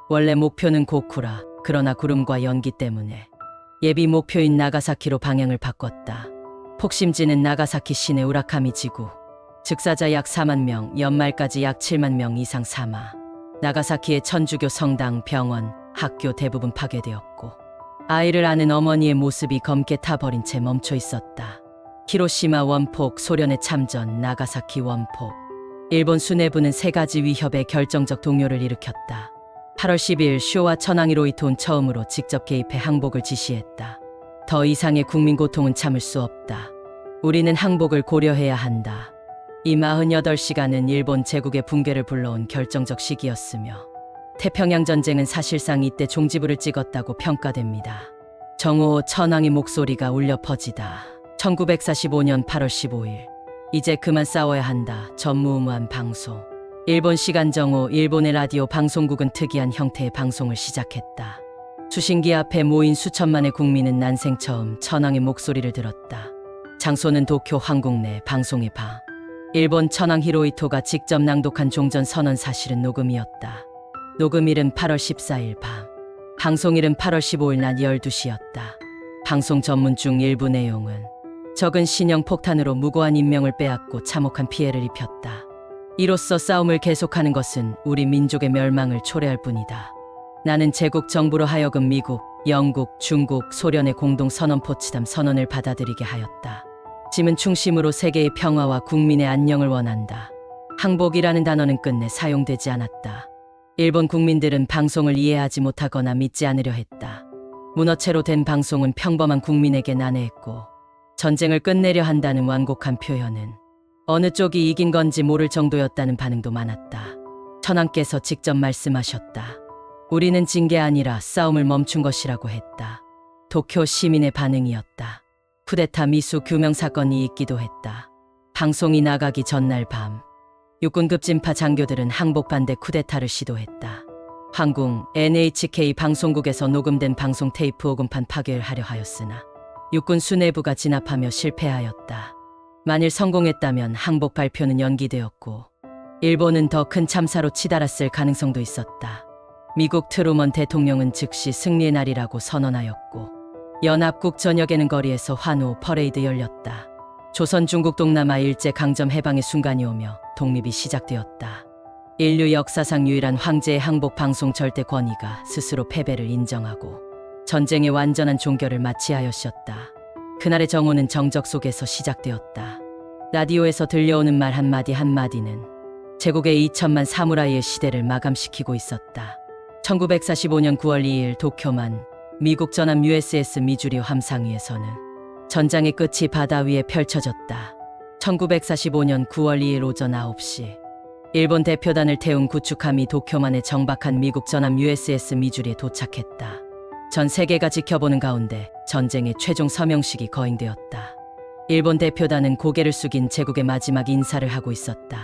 원래 목표는 고쿠라, 그러나 구름과 연기 때문에 예비 목표인 나가사키로 방향을 바꿨다. 폭심지는 나가사키 시내 우라카미 지구. 즉사자 약 4만 명, 연말까지 약 7만 명 이상 사망. 나가사키의 천주교 성당, 병원, 학교 대부분 파괴되었고 아이를 아는 어머니의 모습이 검게 타버린 채 멈춰 있었다. 히로시마 원폭, 소련의 참전, 나가사키 원폭. 일본 수뇌부는 세 가지 위협에 결정적 동요를 일으켰다. 8월 10일 쇼와 천황 히로히토는 처음으로 직접 개입해 항복을 지시했다. 더 이상의 국민 고통은 참을 수 없다. 우리는 항복을 고려해야 한다. 이 48시간은 일본 제국의 붕괴를 불러온 결정적 시기였으며 태평양 전쟁은 사실상 이때 종지부를 찍었다고 평가됩니다. 정호 천황의 목소리가 울려 퍼지다. 1945년 8월 15일. 이제 그만 싸워야 한다. 전무후무한 방송. 일본 시간 정오 일본의 라디오 방송국은 특이한 형태의 방송을 시작했다. 수신기 앞에 모인 수천만의 국민은 난생 처음 천황의 목소리를 들었다. 장소는 도쿄 황궁 내 방송의 방. 일본 천황 히로히토가 직접 낭독한 종전 선언 사실은 녹음이었다. 녹음일은 8월 14일 밤. 방송일은 8월 15일 낮 12시였다. 방송 전문 중 일부 내용은 적은 신형 폭탄으로 무고한 인명을 빼앗고 참혹한 피해를 입혔다. 이로써 싸움을 계속하는 것은 우리 민족의 멸망을 초래할 뿐이다. 나는 제국 정부로 하여금 미국, 영국, 중국, 소련의 공동 선언 포츠담 선언을 받아들이게 하였다. 짐은 충심으로 세계의 평화와 국민의 안녕을 원한다. 항복이라는 단어는 끝내 사용되지 않았다. 일본 국민들은 방송을 이해하지 못하거나 믿지 않으려 했다. 문어체로 된 방송은 평범한 국민에게 난해했고 전쟁을 끝내려 한다는 완곡한 표현은 어느 쪽이 이긴 건지 모를 정도였다는 반응도 많았다. 천황께서 직접 말씀하셨다. 우리는 진 게 아니라 싸움을 멈춘 것이라고 했다. 도쿄 시민의 반응이었다. 쿠데타 미수 규명 사건이 있기도 했다. 방송이 나가기 전날 밤 육군 급진파 장교들은 항복 반대 쿠데타를 시도했다. 황궁, NHK 방송국에서 녹음된 방송 테이프 오금판 파괴를 하려 하였으나 육군 수뇌부가 진압하며 실패하였다. 만일 성공했다면 항복 발표는 연기되었고 일본은 더 큰 참사로 치달았을 가능성도 있었다. 미국 트루먼 대통령은 즉시 승리의 날이라고 선언하였고 연합국 전역에는 거리에서 환호 퍼레이드 열렸다. 조선 중국 동남아 일제 강점 해방의 순간이 오며 독립이 시작되었다. 인류 역사상 유일한 황제의 항복 방송 절대 권위가 스스로 패배를 인정하고 전쟁의 완전한 종결을 마치하였었다. 그날의 정오는 정적 속에서 시작되었다. 라디오에서 들려오는 말 한마디 한마디는 제국의 2천만 사무라이의 시대를 마감시키고 있었다. 1945년 9월 2일 도쿄만 미국 전함 USS 미주리 함상 위에서는 전장의 끝이 바다 위에 펼쳐졌다. 1945년 9월 2일 오전 9시 일본 대표단을 태운 구축함이 도쿄만에 정박한 미국 전함 USS 미주리에 도착했다. 전 세계가 지켜보는 가운데 전쟁의 최종 서명식이 거행되었다. 일본 대표단은 고개를 숙인 제국의 마지막 인사를 하고 있었다.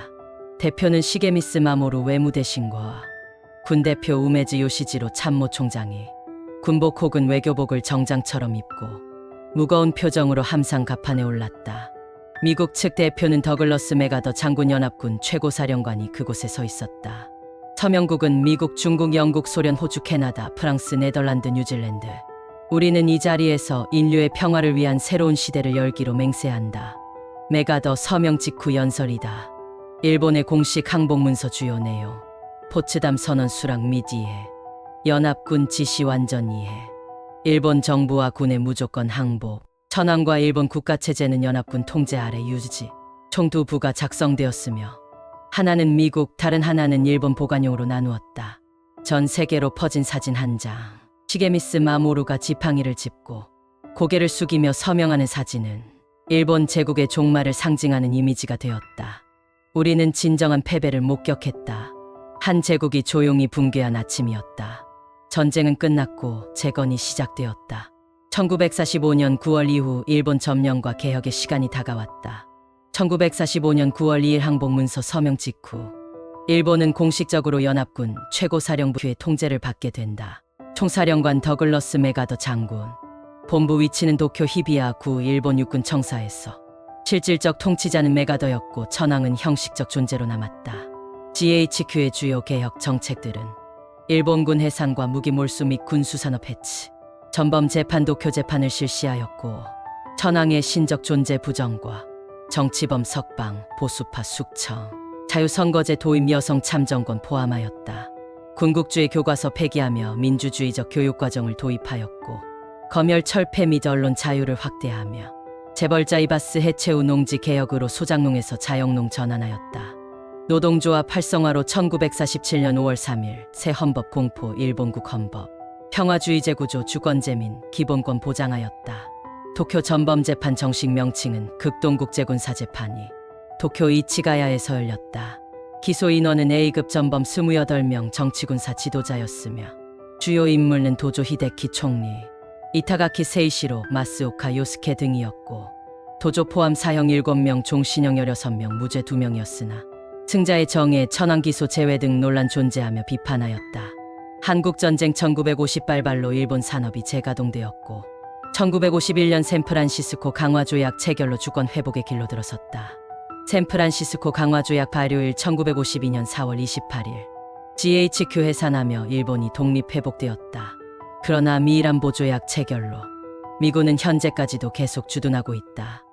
대표는 시게미스 마모루 외무대신과 군대표 우메즈 요시지로 참모총장이 군복 혹은 외교복을 정장처럼 입고 무거운 표정으로 함상 갑판에 올랐다. 미국 측 대표는 더글러스 메가더 장군 연합군 최고사령관이 그곳에 서 있었다. 서명국은 미국, 중국, 영국, 소련, 호주, 캐나다, 프랑스, 네덜란드, 뉴질랜드. 우리는 이 자리에서 인류의 평화를 위한 새로운 시대를 열기로 맹세한다. 메가더 서명 직후 연설이다. 일본의 공식 항복문서 주요 내용. 포츠담 선언 수락 및 이해. 연합군 지시 완전 이해. 일본 정부와 군의 무조건 항복. 천황과 일본 국가체제는 연합군 통제 아래 유지. 총 두 부가 작성되었으며 하나는 미국, 다른 하나는 일본 보관용으로 나누었다. 전 세계로 퍼진 사진 한 장. 시게미스 마모루가 지팡이를 짚고 고개를 숙이며 서명하는 사진은 일본 제국의 종말을 상징하는 이미지가 되었다. 우리는 진정한 패배를 목격했다. 한 제국이 조용히 붕괴한 아침이었다. 전쟁은 끝났고 재건이 시작되었다. 1945년 9월 이후 일본 점령과 개혁의 시간이 다가왔다. 1945년 9월 2일 항복문서 서명 직후 일본은 공식적으로 연합군 최고사령부의 통제를 받게 된다. 총사령관 더글러스 메가더 장군. 본부 위치는 도쿄 히비야 구 일본 육군 청사에서. 실질적 통치자는 메가더였고 천황은 형식적 존재로 남았다. GHQ의 주요 개혁 정책들은 일본군 해상과 무기 몰수 및 군수산업 해치, 전범 재판 도쿄 재판을 실시하였고 천황의 신적 존재 부정과 정치범 석방, 보수파 숙청, 자유선거제 도입 여성 참정권 포함하였다. 군국주의 교과서 폐기하며 민주주의적 교육과정을 도입하였고 검열 철폐 및 언론 자유를 확대하며 재벌자 이바스 해체 후 농지 개혁으로 소작농에서 자영농 전환하였다. 노동조합 활성화로 1947년 5월 3일 새 헌법 공포 일본국 헌법 평화주의제 구조 주권제 민 기본권 보장하였다. 도쿄 전범재판 정식 명칭은 극동국제군사재판이 도쿄 이치가야에서 열렸다. 기소 인원은 A급 전범 28명 정치군사 지도자였으며 주요 인물은 도조 히데키 총리, 이타가키 세이시로, 마스오카 요스케 등이었고 도조 포함 사형 7명, 종신형 16명, 무죄 2명이었으나 승자의 정해, 천황기소 제외 등 논란 존재하며 비판하였다. 한국전쟁 1950발발로 일본 산업이 재가동되었고 1951년 샌프란시스코 강화조약 체결로 주권 회복의 길로 들어섰다. 샌프란시스코 강화조약 발효일 1952년 4월 28일 GHQ 해산하며 일본이 독립회복되었다. 그러나 미일안보조약 체결로 미군은 현재까지도 계속 주둔하고 있다.